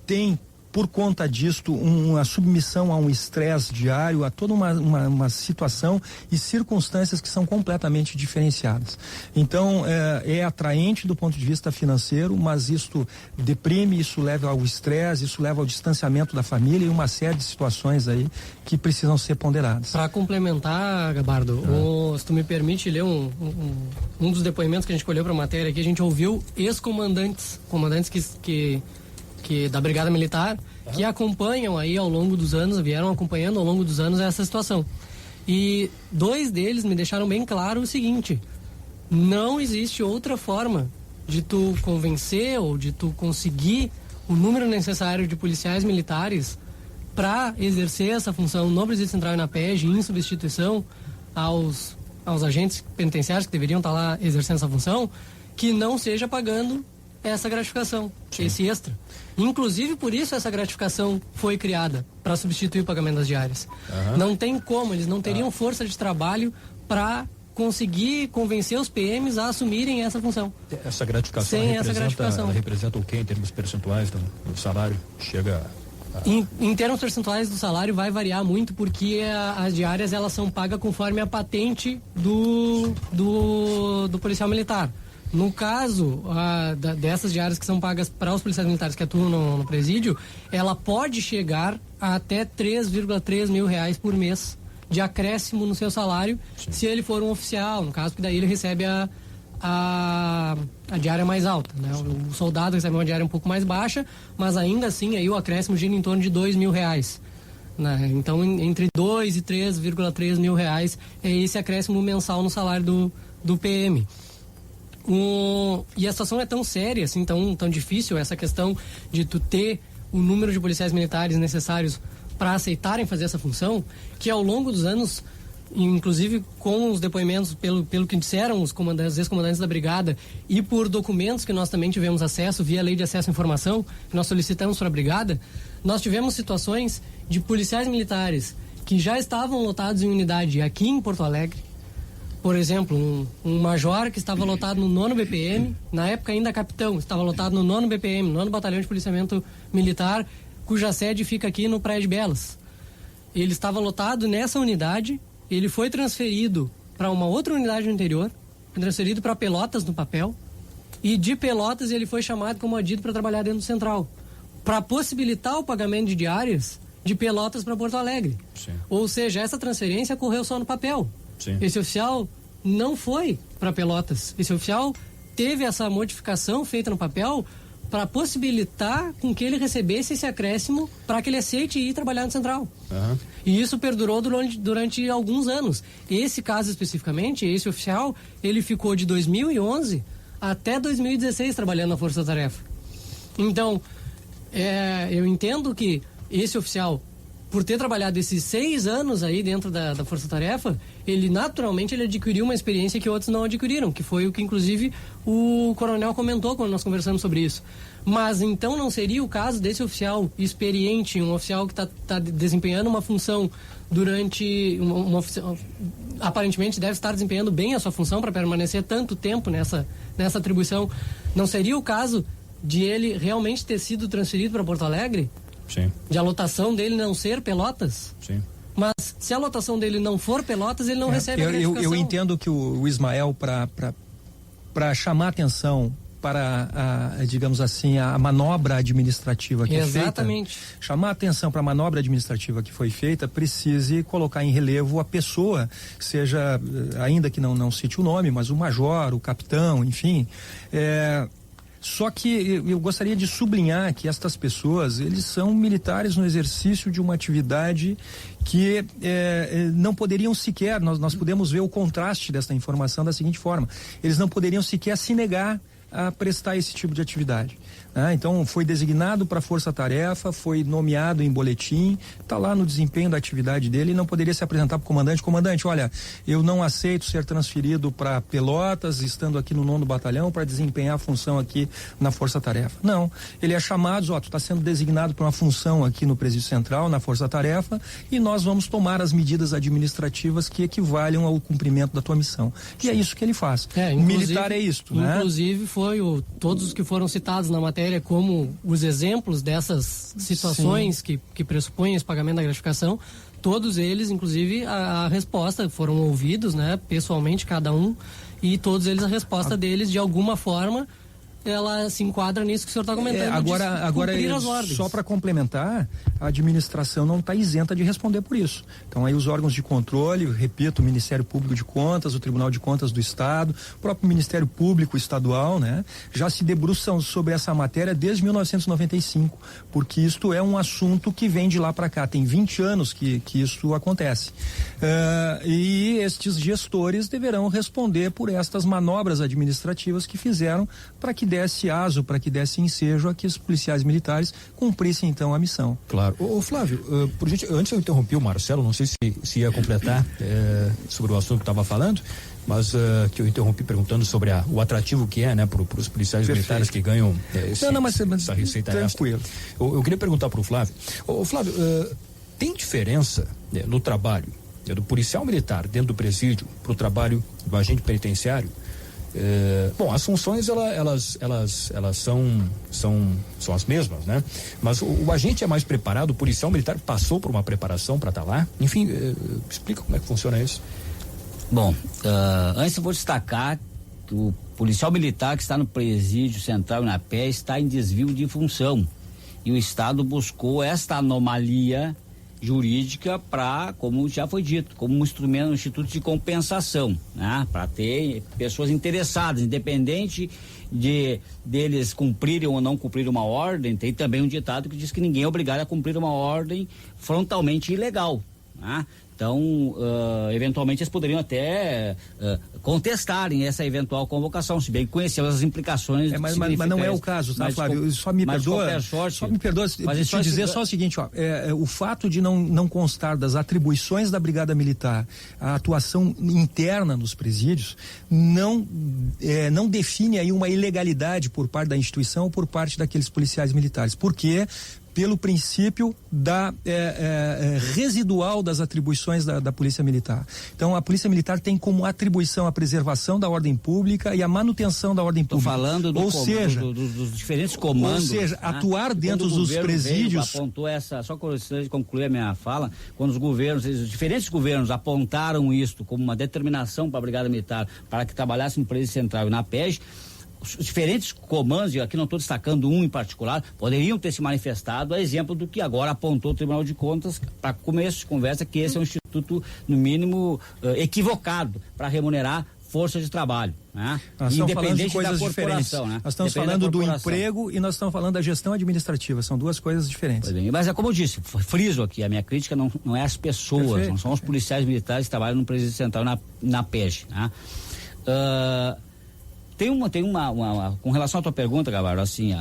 tem, por conta disto, uma submissão a um estresse diário, a toda uma situação e circunstâncias que são completamente diferenciadas. Então, é atraente do ponto de vista financeiro, mas isto deprime, isso leva ao estresse, isso leva ao distanciamento da família e uma série de situações aí que precisam ser ponderadas. Para complementar, Gabardo, se tu me permite ler um dos depoimentos que a gente escolheu para a matéria aqui, a gente ouviu ex-comandantes, que da Brigada Militar, que acompanham aí ao longo dos anos, vieram acompanhando ao longo dos anos essa situação. E 2 deles me deixaram bem claro o seguinte: não existe outra forma de tu convencer ou de tu conseguir o número necessário de policiais militares para exercer essa função no Presídio Central e na PEG, em substituição aos agentes penitenciários que deveriam estar lá exercendo essa função, que não seja pagando essa gratificação, esse extra. Inclusive, por isso essa gratificação foi criada, para substituir o pagamento das diárias. Não tem como, eles não teriam força de trabalho para conseguir convencer os PMs a assumirem essa função. Essa gratificação representa o que em termos percentuais do salário? Chega Em termos percentuais do salário vai variar muito, porque as diárias elas são pagas conforme a patente do policial militar. No caso dessas diárias que são pagas para os policiais militares que atuam no presídio, ela pode chegar a até 3,3 mil reais por mês de acréscimo no seu salário, se ele for um oficial, no caso, que daí ele recebe a diária mais alta, né? O soldado recebe uma diária um pouco mais baixa, mas ainda assim aí o acréscimo gira em torno de 2 mil reais. Né? Então, entre 2 e 3,3 mil reais é esse acréscimo mensal no salário do PM. E a situação é tão séria, assim, tão difícil, essa questão de tu ter o número de policiais militares necessários para aceitarem fazer essa função, que ao longo dos anos, inclusive com os depoimentos, pelo que disseram os ex-comandantes da brigada e por documentos que nós também tivemos acesso via Lei de Acesso à Informação, que nós solicitamos para a brigada, nós tivemos situações de policiais militares que já estavam lotados em unidade aqui em Porto Alegre. Por exemplo, um major que estava lotado no 9º BPM, na época ainda capitão, estava lotado no 9º BPM, 9º Batalhão de Policiamento Militar, cuja sede fica aqui no Praia de Belas. Ele estava lotado nessa unidade, ele foi transferido para uma outra unidade no interior, foi transferido para Pelotas no papel, e de Pelotas ele foi chamado como adido para trabalhar dentro do Central, para possibilitar o pagamento de diárias de Pelotas para Porto Alegre. Sim. Ou seja, essa transferência ocorreu só no papel. Sim. Esse oficial não foi para Pelotas. Esse oficial teve essa modificação feita no papel para possibilitar com que ele recebesse esse acréscimo para que ele aceite ir trabalhar no Central. E isso perdurou durante alguns anos. Esse caso especificamente, esse oficial, ele ficou de 2011 até 2016 trabalhando na Força Tarefa. Então, eu entendo que esse oficial, por ter trabalhado esses 6 anos aí dentro da Força Tarefa, ele naturalmente adquiriu uma experiência que outros não adquiriram, que foi o que inclusive o coronel comentou quando nós conversamos sobre isso. Mas então não seria o caso desse oficial experiente, um oficial que está desempenhando uma função durante aparentemente deve estar desempenhando bem a sua função para permanecer tanto tempo nessa atribuição. Não seria o caso de ele realmente ter sido transferido para Porto Alegre? Sim. De a lotação dele não ser Pelotas? Sim. Mas se a lotação dele não for Pelotas, ele não recebe a gratificação. Eu entendo que o Ismael, para chamar atenção para digamos assim, a manobra administrativa que Exatamente. é feita, chamar atenção para a manobra administrativa que foi feita, precise colocar em relevo a pessoa, seja, ainda que não cite o nome, mas o major, o capitão, enfim, Só que eu gostaria de sublinhar que estas pessoas, eles são militares no exercício de uma atividade que não poderiam sequer, nós podemos ver o contraste desta informação da seguinte forma: eles não poderiam sequer se negar a prestar esse tipo de atividade. Então foi designado para força-tarefa, foi nomeado em boletim, está lá no desempenho da atividade dele e não poderia se apresentar para o comandante. Comandante, olha, eu não aceito ser transferido para Pelotas, estando aqui no 9º Batalhão para desempenhar a função aqui na força-tarefa. Não, ele é chamado, tu está sendo designado para uma função aqui no Presídio Central, na força-tarefa, e nós vamos tomar as medidas administrativas que equivalham ao cumprimento da tua missão. E é isso que ele faz. Militar é isto, né? Inclusive foi todos os que foram citados na matéria como os exemplos dessas situações que pressupõem esse pagamento da gratificação, todos eles, inclusive, a resposta foram ouvidos, né, pessoalmente, cada um, e todos eles, a resposta deles, de alguma forma, ela se enquadra nisso que o senhor está comentando. Agora só para complementar, a administração não está isenta de responder por isso. Então aí os órgãos de controle, repito, o Ministério Público de Contas, o Tribunal de Contas do Estado, o próprio Ministério Público Estadual, né, já se debruçam sobre essa matéria desde 1995, porque isto é um assunto que vem de lá para cá. Tem 20 anos que isso acontece. E estes gestores deverão responder por estas manobras administrativas que fizeram para que desse aso, para que desse ensejo a que os policiais militares cumprissem então a missão. Claro. Ô Flávio, por gente, antes eu interrompi o Marcelo, não sei se ia completar sobre o assunto que estava falando, mas que eu interrompi perguntando sobre o atrativo que é, né, para os policiais militares que ganham essa receita tranquilo. Extra. Eu queria perguntar para o Flávio. Ô Flávio, tem diferença no trabalho do policial militar dentro do presídio para o trabalho do agente penitenciário? Bom, as funções elas são as mesmas, né? Mas o agente é mais preparado, o policial militar passou por uma preparação para estar lá? Enfim, explica como é que funciona isso. Bom, antes eu vou destacar que o policial militar que está no Presídio Central e na PE está em desvio de função, e o Estado buscou esta anomalia jurídica para, como já foi dito, como um instrumento, um instituto de compensação, né? Para ter pessoas interessadas, independente deles cumprirem ou não cumprirem uma ordem. Tem também um ditado que diz que ninguém é obrigado a cumprir uma ordem frontalmente ilegal, né? Então, eventualmente eles poderiam até contestarem essa eventual convocação, se bem que conhecemos as implicações. Mas não é o caso, tá, Flávio? Só me perdoa te dizer só o seguinte, o fato de não constar das atribuições da Brigada Militar a atuação interna nos presídios não define aí uma ilegalidade por parte da instituição ou por parte daqueles policiais militares. Por quê? Pelo princípio residual das atribuições da Polícia Militar. Então, a Polícia Militar tem como atribuição a preservação da ordem pública e a manutenção da ordem pública. Estou falando dos diferentes comandos. Ou seja, atuar dentro dos presídios. Apontou só de concluir a minha fala, quando os diferentes governos apontaram isto como uma determinação para a Brigada Militar para que trabalhasse no Presídio Central e na PEG, os diferentes comandos, e aqui não estou destacando um em particular, poderiam ter se manifestado a exemplo do que agora apontou o Tribunal de Contas para começo de conversa, que esse é um instituto, no mínimo, equivocado para remunerar força de trabalho, né? Nós estamos falando de coisas diferentes. Né? Nós estamos falando do emprego e nós estamos falando da gestão administrativa, são duas coisas diferentes. Mas é como eu disse, friso aqui, a minha crítica não é as pessoas, perfeito, não são os policiais militares que trabalham no Presídio Central na PEG, né? Tem uma com relação à tua pergunta, Gabardo, assim,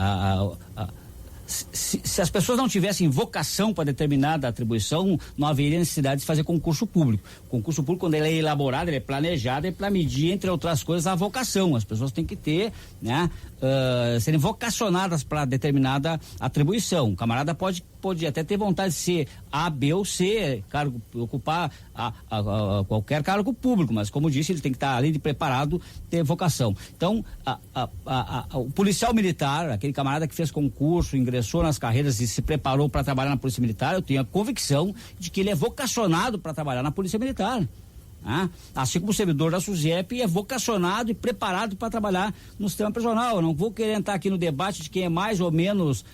se as pessoas não tivessem vocação para determinada atribuição, não haveria necessidade de fazer concurso público. O concurso público, quando ele é elaborado, ele é planejado, é para medir, entre outras coisas, a vocação. As pessoas têm que ter, né, serem vocacionadas para determinada atribuição. O camarada pode até ter vontade de ser A, B ou C, ocupar qualquer cargo público, mas como disse, ele tem que estar além de preparado, ter vocação. Então, o policial militar, aquele camarada que fez concurso, ingressou nas carreiras e se preparou para trabalhar na Polícia Militar, eu tenho a convicção de que ele é vocacionado para trabalhar na Polícia Militar. Assim como o servidor da SUSEP é vocacionado e preparado para trabalhar no sistema prisional. Eu não vou querer entrar aqui no debate de quem é mais ou menos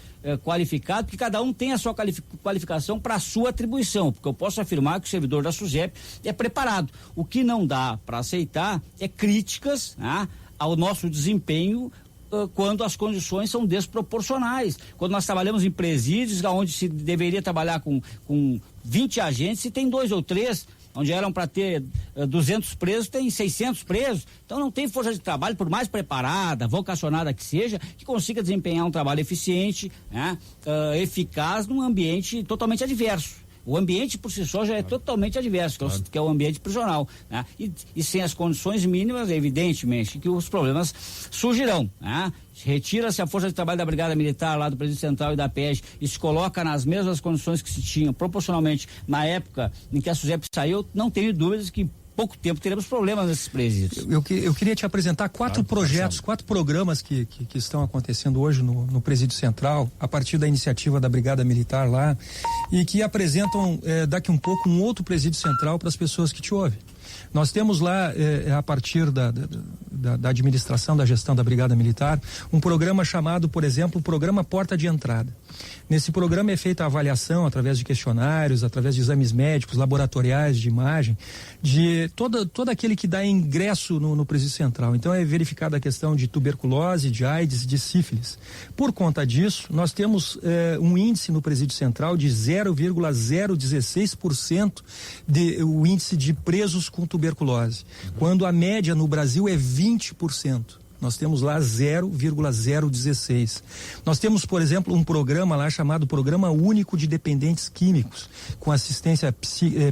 qualificado, porque cada um tem a sua qualificação para a sua atribuição, porque eu posso afirmar que o servidor da SUSEP é preparado. O que não dá para aceitar é críticas ao nosso desempenho quando as condições são desproporcionais. Quando nós trabalhamos em presídios, onde se deveria trabalhar com 20 agentes, se tem 2 ou 3, onde eram para ter 200 presos, tem 600 presos. Então não tem força de trabalho, por mais preparada, vocacionada que seja, que consiga desempenhar um trabalho eficiente, né, eficaz num ambiente totalmente adverso. O ambiente por si só já é totalmente adverso, que é o ambiente prisional, né? E sem as condições mínimas, evidentemente, que os problemas surgirão, né? Retira-se a força de trabalho da Brigada Militar lá do Presídio Central e da PEG e se coloca nas mesmas condições que se tinham proporcionalmente na época em que a SUSEP saiu, não tenho dúvidas que pouco tempo teremos problemas nesses presídios. Eu queria te apresentar 4 projetos, 4 programas que estão acontecendo hoje no Presídio Central, a partir da iniciativa da Brigada Militar lá, e que apresentam daqui um pouco um outro Presídio Central para as pessoas que te ouvem. Nós temos lá, a partir da administração, da gestão da Brigada Militar, um programa chamado, por exemplo, o Programa Porta de Entrada. Nesse programa é feita a avaliação através de questionários, através de exames médicos, laboratoriais, de imagem, de todo aquele que dá ingresso no Presídio Central. Então é verificada a questão de tuberculose, de AIDS, de sífilis. Por conta disso, nós temos um índice no Presídio Central de 0,016% o índice de presos com tuberculose, quando a média no Brasil é 20%. Nós temos lá 0,016. Nós temos, por exemplo, um programa lá chamado Programa Único de Dependentes Químicos, com assistência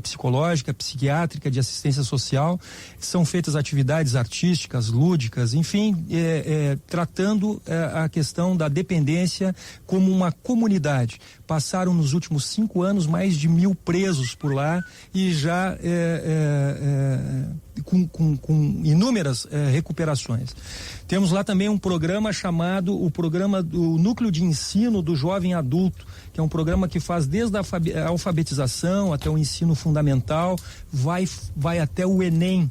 psicológica, psiquiátrica, de assistência social. São feitas atividades artísticas, lúdicas, enfim, tratando a questão da dependência como uma comunidade. Passaram nos últimos 5 anos mais de 1.000 presos por lá e já com inúmeras recuperações. Temos lá também um programa chamado o Programa do Núcleo de Ensino do Jovem Adulto, que é um programa que faz desde a alfabetização até o ensino fundamental, vai até o Enem.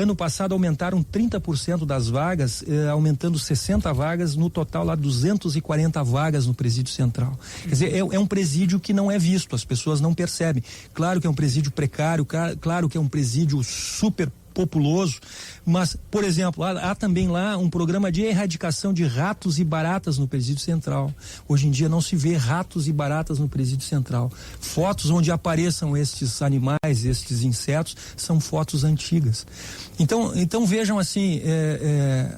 Ano passado aumentaram 30% das vagas, aumentando 60 vagas, no total lá 240 vagas no Presídio Central. Quer dizer, é um presídio que não é visto, as pessoas não percebem. Claro que é um presídio precário, claro que é um presídio super populoso, mas, por exemplo, há também lá um programa de erradicação de ratos e baratas no Presídio Central. Hoje em dia não se vê ratos e baratas no Presídio Central. Fotos onde apareçam estes animais, estes insetos, são fotos antigas. Então vejam assim,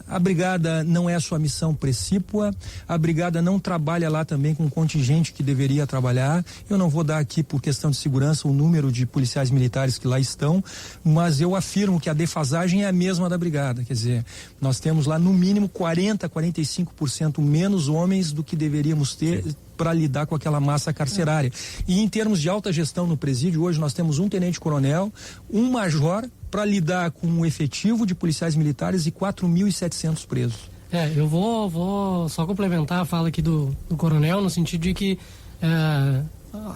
a Brigada não é a sua missão precípua, a Brigada não trabalha lá também com o contingente que deveria trabalhar. Eu não vou dar aqui, por questão de segurança, o número de policiais militares que lá estão, mas eu afirmo que a defasagem é a mesma da Brigada, quer dizer, nós temos lá no mínimo 45% menos homens do que deveríamos ter para lidar com aquela massa carcerária. E em termos de alta gestão no presídio, hoje nós temos um tenente-coronel, um major para lidar com um efetivo de policiais militares e 4.700 presos. Eu vou só complementar a fala aqui do coronel, no sentido de que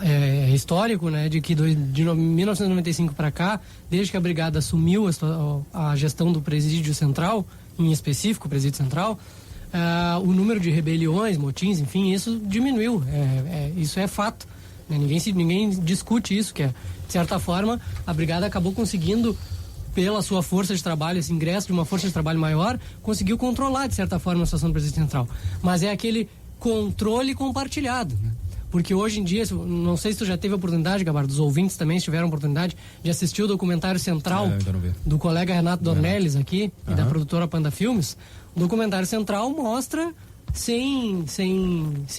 é histórico, né, de que de 1995 para cá, desde que a Brigada assumiu a gestão do Presídio Central, em específico o Presídio Central, o número de rebeliões, motins, enfim, isso diminuiu. Isso é fato, né? Ninguém discute isso, que de certa forma a Brigada acabou conseguindo, pela sua força de trabalho, esse ingresso de uma força de trabalho maior, conseguiu controlar de certa forma a situação do Presídio Central. Mas é aquele controle compartilhado, né? Porque hoje em dia, não sei se tu já teve a oportunidade, Gabardo, dos ouvintes também tiveram a oportunidade de assistir o documentário Central do colega Renato Dornelles aqui, e da produtora Panda Filmes. O documentário Central mostra, sem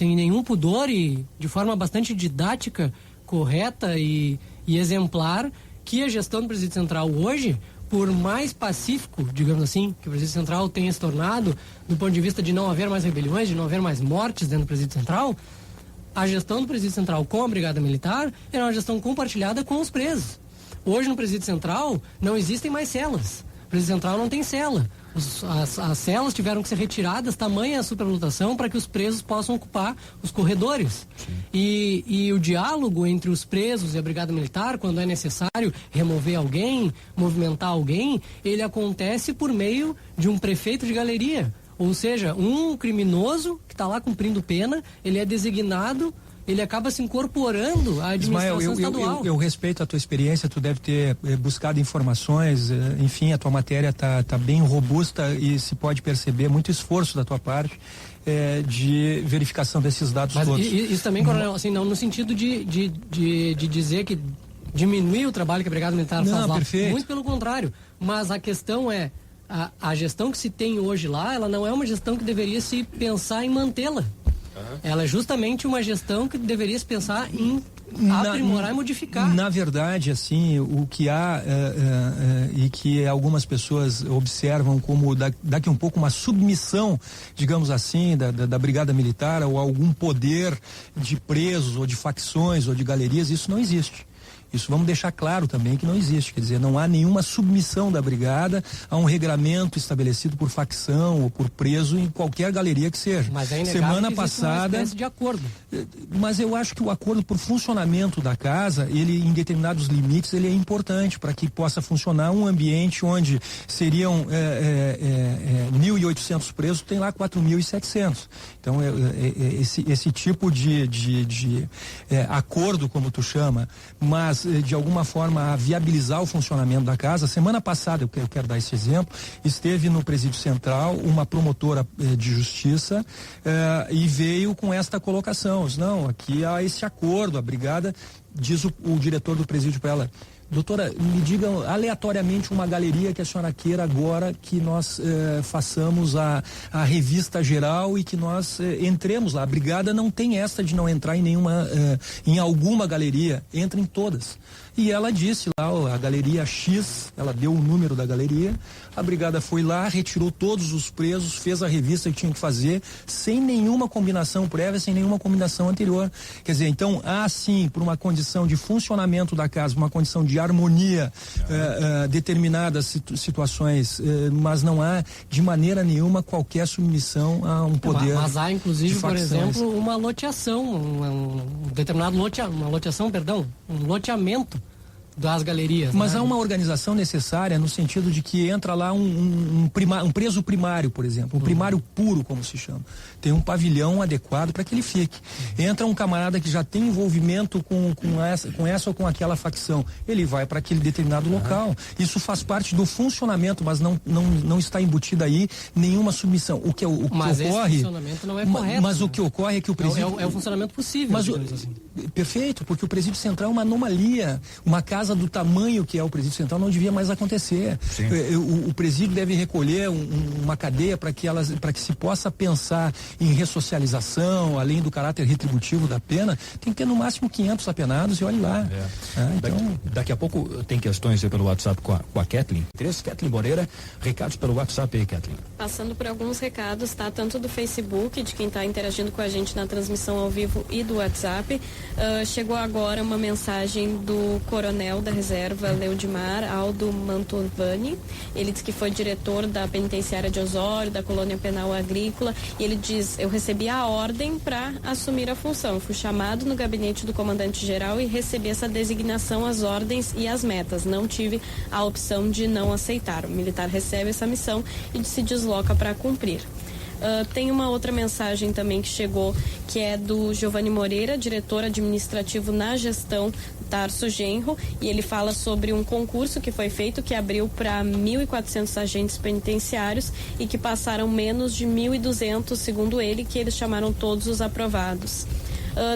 nenhum pudor e de forma bastante didática, correta e exemplar, que a gestão do Presídio Central hoje, por mais pacífico, digamos assim, que o Presídio Central tenha se tornado, do ponto de vista de não haver mais rebeliões, de não haver mais mortes dentro do Presídio Central, a gestão do Presídio Central com a Brigada Militar era uma gestão compartilhada com os presos. Hoje no Presídio Central não existem mais celas. O Presídio Central não tem cela. As celas tiveram que ser retiradas, tamanha a superlotação, para que os presos possam ocupar os corredores. E o diálogo entre os presos e a Brigada Militar, quando é necessário remover alguém, movimentar alguém, ele acontece por meio de um prefeito de galeria. Ou seja, um criminoso que está lá cumprindo pena, ele é designado ele acaba se incorporando à administração estadual. Eu respeito a tua experiência, tu deve ter buscado informações, enfim, a tua matéria tá bem robusta e se pode perceber muito esforço da tua parte de verificação desses dados Mas todos. Isso também, Coronel, assim, não no sentido de dizer que diminuir o trabalho que a Brigada Militar faz lá. Perfeito. Muito pelo contrário. Mas a questão é, a gestão que se tem hoje lá, ela não é uma gestão que deveria se pensar em mantê-la. Ela é justamente uma gestão que deveria se pensar em aprimorar e modificar. Na verdade, assim, o que há e que algumas pessoas observam como daqui um pouco uma submissão, digamos assim, da Brigada Militar ou algum poder de presos ou de facções ou de galerias, isso não existe. Isso vamos deixar claro também que não existe, quer dizer, não há nenhuma submissão da brigada a um regramento estabelecido por facção ou por preso em qualquer galeria que seja. Mas é inegável semana que passada, uma espécie de acordo. Mas eu acho que o acordo por funcionamento da casa, ele em determinados limites, ele é importante para que possa funcionar um ambiente onde seriam 1.800 presos, tem lá 4.700. Então esse tipo de acordo, como tu chama, mas de alguma forma a viabilizar o funcionamento da casa. Semana passada, eu quero dar esse exemplo, esteve no Presídio Central uma promotora de justiça e veio com esta colocação. Não, aqui há esse acordo, a brigada, diz o diretor do presídio para ela: doutora, me diga aleatoriamente uma galeria que a senhora queira agora que nós façamos a revista geral e que nós entremos lá. A brigada não tem essa de não entrar em nenhuma, em alguma galeria, entra em todas. E ela disse lá, a galeria X, ela deu o número da galeria, a brigada foi lá, retirou todos os presos, fez a revista que tinha que fazer, sem nenhuma combinação prévia, sem nenhuma combinação anterior. Quer dizer, então, há sim, por uma condição de funcionamento da casa, uma condição de harmonia, determinadas situações, mas não há de maneira nenhuma qualquer submissão a um poder. Mas há, inclusive, por exemplo, uma loteação, um loteamento das galerias. Mas né? há uma organização necessária no sentido de que entra lá um preso primário, por exemplo, um primário puro, como se chama. Tem um pavilhão adequado para que ele fique. Entra um camarada que já tem envolvimento com essa ou com aquela facção, ele vai para aquele determinado local. Isso faz parte do funcionamento, mas não está embutida aí nenhuma submissão. O que mas ocorre, esse funcionamento não é correto. Mas o que ocorre é que o presídio é o funcionamento possível. Mas perfeito, porque o presídio central é uma anomalia. Uma casa do tamanho que é o presídio central não devia mais acontecer. O presídio deve recolher uma cadeia para que se possa pensar em ressocialização, além do caráter retributivo da pena. Tem que ter no máximo 500 apenados e olhe lá. Então... Daqui a pouco tem questões aí pelo WhatsApp com a Kathleen. Kathleen Moreira, recados pelo WhatsApp aí, Kathleen. Passando por alguns recados, tá? Tanto do Facebook, de quem está interagindo com a gente na transmissão ao vivo, e do WhatsApp. Chegou agora uma mensagem do coronel da reserva Leudimar Aldo Mantovani. Ele diz que foi diretor da penitenciária de Osório, da colônia penal agrícola, e ele diz: eu recebi a ordem para assumir a função. Fui chamado no gabinete do comandante-geral e recebi essa designação, as ordens e as metas. Não tive a opção de não aceitar. O militar recebe essa missão e se desloca para cumprir. Tem uma outra mensagem também que chegou, que é do Giovanni Moreira, diretor administrativo na gestão Tarso Genro, e ele fala sobre um concurso que foi feito, que abriu para 1.400 agentes penitenciários e que passaram menos de 1.200, segundo ele, que eles chamaram todos os aprovados.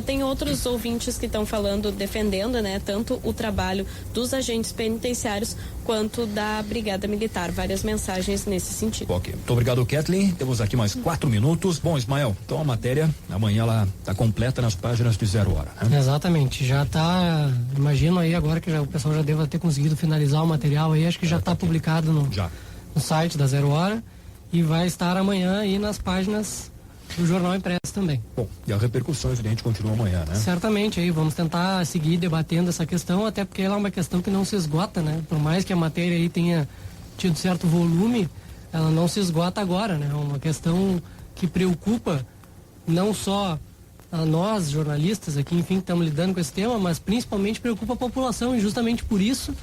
Tem outros ouvintes que estão falando, defendendo, né, tanto o trabalho dos agentes penitenciários quanto da Brigada Militar. Várias mensagens nesse sentido. Ok, muito obrigado, Kathleen. Temos aqui mais 4 minutos. Bom, Ismael, então a matéria amanhã ela está completa nas páginas de 0 Hora, né? Exatamente, já está, imagino aí agora que o pessoal já deva ter conseguido finalizar o material aí, acho que já está publicado no site da 0 Hora e vai estar amanhã aí nas páginas do jornal impresso também. Bom, e a repercussão, evidente, continua amanhã, né? Certamente, aí vamos tentar seguir debatendo essa questão, até porque ela é uma questão que não se esgota, né? Por mais que a matéria aí tenha tido certo volume, ela não se esgota agora, né? É uma questão que preocupa não só a nós, jornalistas aqui, enfim, que estamos lidando com esse tema, mas principalmente preocupa a população, e justamente por isso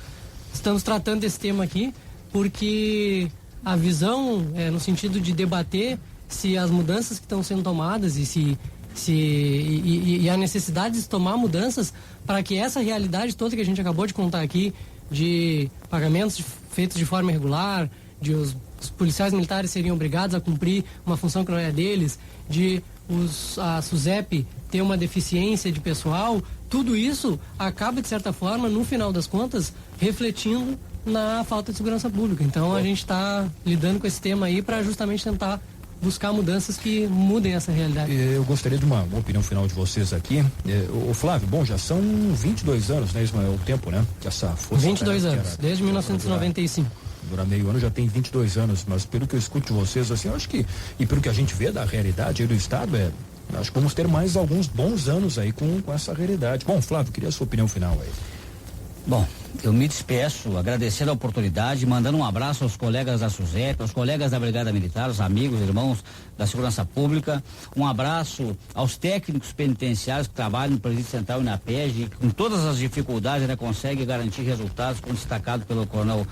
estamos tratando desse tema aqui, porque a visão é no sentido de debater se as mudanças que estão sendo tomadas e se e a necessidade de tomar mudanças para que essa realidade toda que a gente acabou de contar aqui, de pagamentos feitos de forma irregular, de os policiais militares seriam obrigados a cumprir uma função que não é deles, de a SUSEP ter uma deficiência de pessoal, tudo isso acaba, de certa forma, no final das contas, refletindo na falta de segurança pública. Então a gente está lidando com esse tema aí para justamente tentar buscar mudanças que mudem essa realidade. Eu gostaria de uma opinião final de vocês aqui. O Flávio, bom, já são 22 anos, né, Ismael? O tempo, né? Que essa força 22 anos, desde 1995. Durar meio ano já tem 22 anos, mas pelo que eu escuto de vocês, assim, eu acho que, e pelo que a gente vê da realidade aí do Estado, acho que vamos ter mais alguns bons anos aí com essa realidade. Bom, Flávio, queria a sua opinião final aí. Bom, eu me despeço, agradecendo a oportunidade, mandando um abraço aos colegas da SUSEP, aos colegas da Brigada Militar, os amigos, irmãos da Segurança Pública, um abraço aos técnicos penitenciários que trabalham no Presídio Central e na PEG, com todas as dificuldades, né, consegue garantir resultados, como destacado pelo Coronel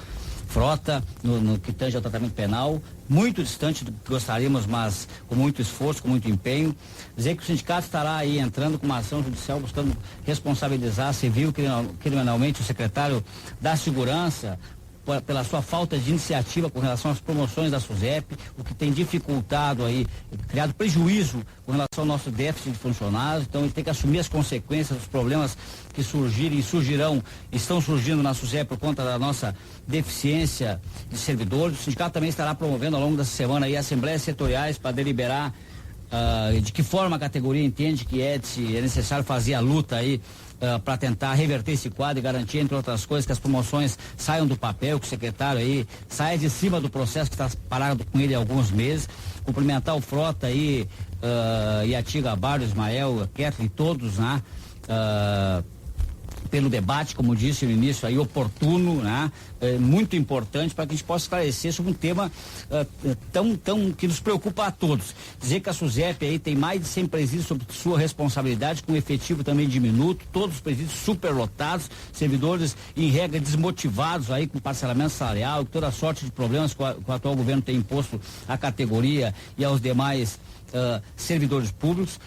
Frota, no que tange ao tratamento penal, muito distante do que gostaríamos, mas com muito esforço, com muito empenho. Dizer que o sindicato estará aí entrando com uma ação judicial buscando responsabilizar civil criminalmente o secretário da Segurança pela sua falta de iniciativa com relação às promoções da SUSEP, o que tem dificultado aí, criado prejuízo com relação ao nosso déficit de funcionários. Então ele tem que assumir as consequências dos problemas que surgirem e surgirão, estão surgindo na SUSEP por conta da nossa deficiência de servidores. O sindicato também estará promovendo ao longo dessa semana aí assembleias setoriais para deliberar de que forma a categoria entende que é necessário fazer a luta aí para tentar reverter esse quadro e garantir, entre outras coisas, que as promoções saiam do papel, que o secretário aí saia de cima do processo que está parado com ele há alguns meses. Cumprimentar o Frota aí, e a Tia Gabardo, Ismael, a Kathleen, todos, né? Pelo debate, como disse no início, aí oportuno, né? Muito importante para que a gente possa esclarecer sobre um tema tão que nos preocupa a todos. Dizer que a SUSEP aí tem mais de 100 presídios sob sua responsabilidade, com efetivo também diminuto, todos os presídios superlotados, servidores em regra desmotivados aí com parcelamento salarial, toda a sorte de problemas que o atual governo tem imposto à categoria e aos demais servidores públicos.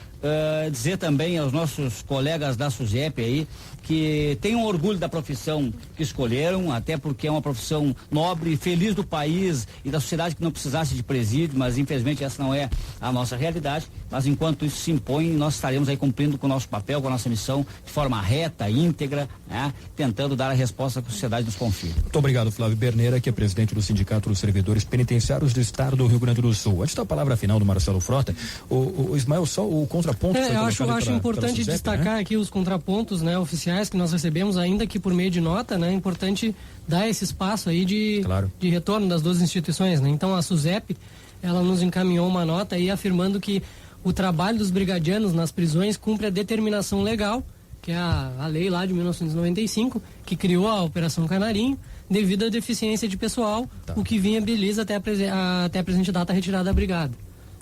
Dizer também aos nossos colegas da SUSEP aí que tenham orgulho da profissão que escolheram, até porque é uma profissão nobre, feliz do país e da sociedade, que não precisasse de presídio, mas infelizmente essa não é a nossa realidade. Mas enquanto isso se impõe, nós estaremos aí cumprindo com o nosso papel, com a nossa missão, de forma reta, íntegra, né? Tentando dar a resposta que a sociedade nos confia. Muito obrigado, Flávio Berneira, que é presidente do Sindicato dos Servidores Penitenciários do Estado do Rio Grande do Sul. Antes da palavra final do Marcelo Frota, o Ismael, só o contraponto. Eu acho importante SUSEP, destacar, né, aqui os contrapontos, né, oficiais que nós recebemos, ainda que por meio de nota, né, é importante dar esse espaço aí de retorno das duas instituições, né? Então a SUSEP, ela nos encaminhou uma nota aí afirmando que o trabalho dos brigadianos nas prisões cumpre a determinação legal, que é a lei lá de 1995, que criou a Operação Canarinho, devido à deficiência de pessoal, o que viabiliza até a presente data a retirada da brigada,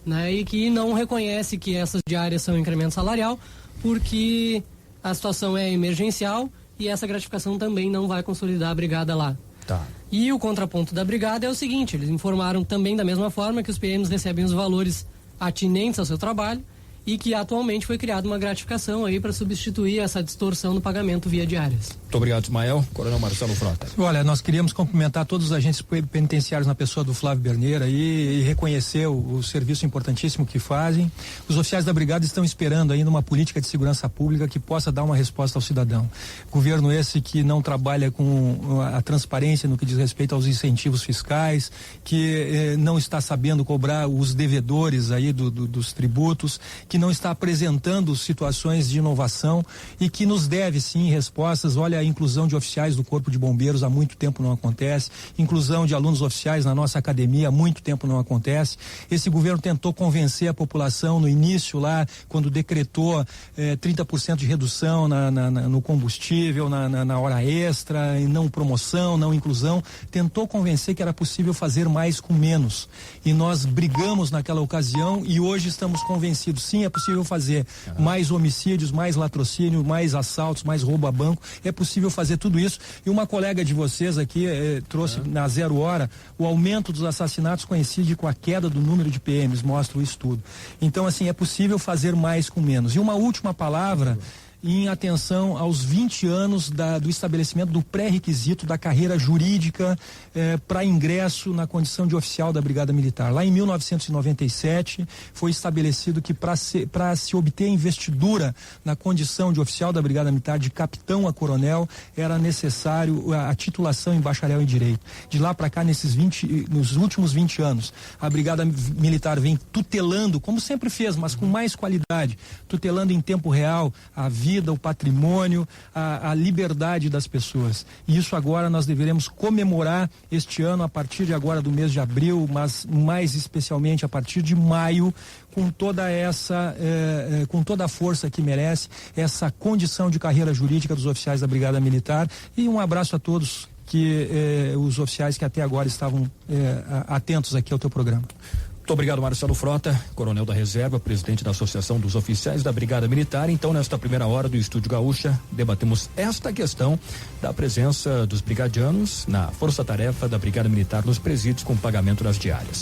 né? E que não reconhece que essas diárias são incremento salarial, porque a situação é emergencial e essa gratificação também não vai consolidar a brigada lá. E o contraponto da brigada é o seguinte: eles informaram também da mesma forma que os PMs recebem os valores atinentes ao seu trabalho e que atualmente foi criada uma gratificação aí para substituir essa distorção do pagamento via diárias. Muito obrigado, Ismael. Coronel Marcelo Frota. Olha, nós queríamos cumprimentar todos os agentes penitenciários na pessoa do Flávio Berneira e reconhecer o serviço importantíssimo que fazem. Os oficiais da brigada estão esperando ainda uma política de segurança pública que possa dar uma resposta ao cidadão. Governo esse que não trabalha com a transparência no que diz respeito aos incentivos fiscais, que não está sabendo cobrar os devedores aí dos tributos, que não está apresentando situações de inovação e que nos deve sim respostas. Olha, a inclusão de oficiais do Corpo de Bombeiros há muito tempo não acontece, inclusão de alunos oficiais na nossa academia há muito tempo não acontece. Esse governo tentou convencer a população no início lá, quando decretou 30% de redução no combustível, na hora extra, e não promoção, não inclusão, tentou convencer que era possível fazer mais com menos. E nós brigamos naquela ocasião e hoje estamos convencidos, sim, é possível fazer mais homicídios, mais latrocínio, mais assaltos, mais roubo a banco, é possível possível fazer tudo isso. E uma colega de vocês aqui trouxe na 0 hora o aumento dos assassinatos coincide com a queda do número de PMs, mostra o estudo. Então, assim, é possível fazer mais com menos. E uma última palavra em atenção aos 20 anos do estabelecimento do pré-requisito da carreira jurídica para ingresso na condição de oficial da Brigada Militar. Lá em 1997 foi estabelecido que para se obter investidura na condição de oficial da Brigada Militar, de capitão a coronel, era necessário a titulação em bacharel em Direito. De lá para cá, nos últimos 20 anos, a Brigada Militar vem tutelando, como sempre fez, mas com mais qualidade, tutelando em tempo real a vida, o patrimônio, a liberdade das pessoas. E isso agora nós deveremos comemorar este ano, a partir de agora do mês de abril, mas mais especialmente a partir de maio, com toda com toda a força que merece essa condição de carreira jurídica dos oficiais da Brigada Militar. E um abraço a todos os oficiais que até agora estavam atentos aqui ao teu programa. Muito obrigado, Marcelo Frota, coronel da reserva, presidente da Associação dos Oficiais da Brigada Militar. Então, nesta primeira hora do Estúdio Gaúcha, debatemos esta questão da presença dos brigadianos na força-tarefa da Brigada Militar nos presídios com pagamento das diárias.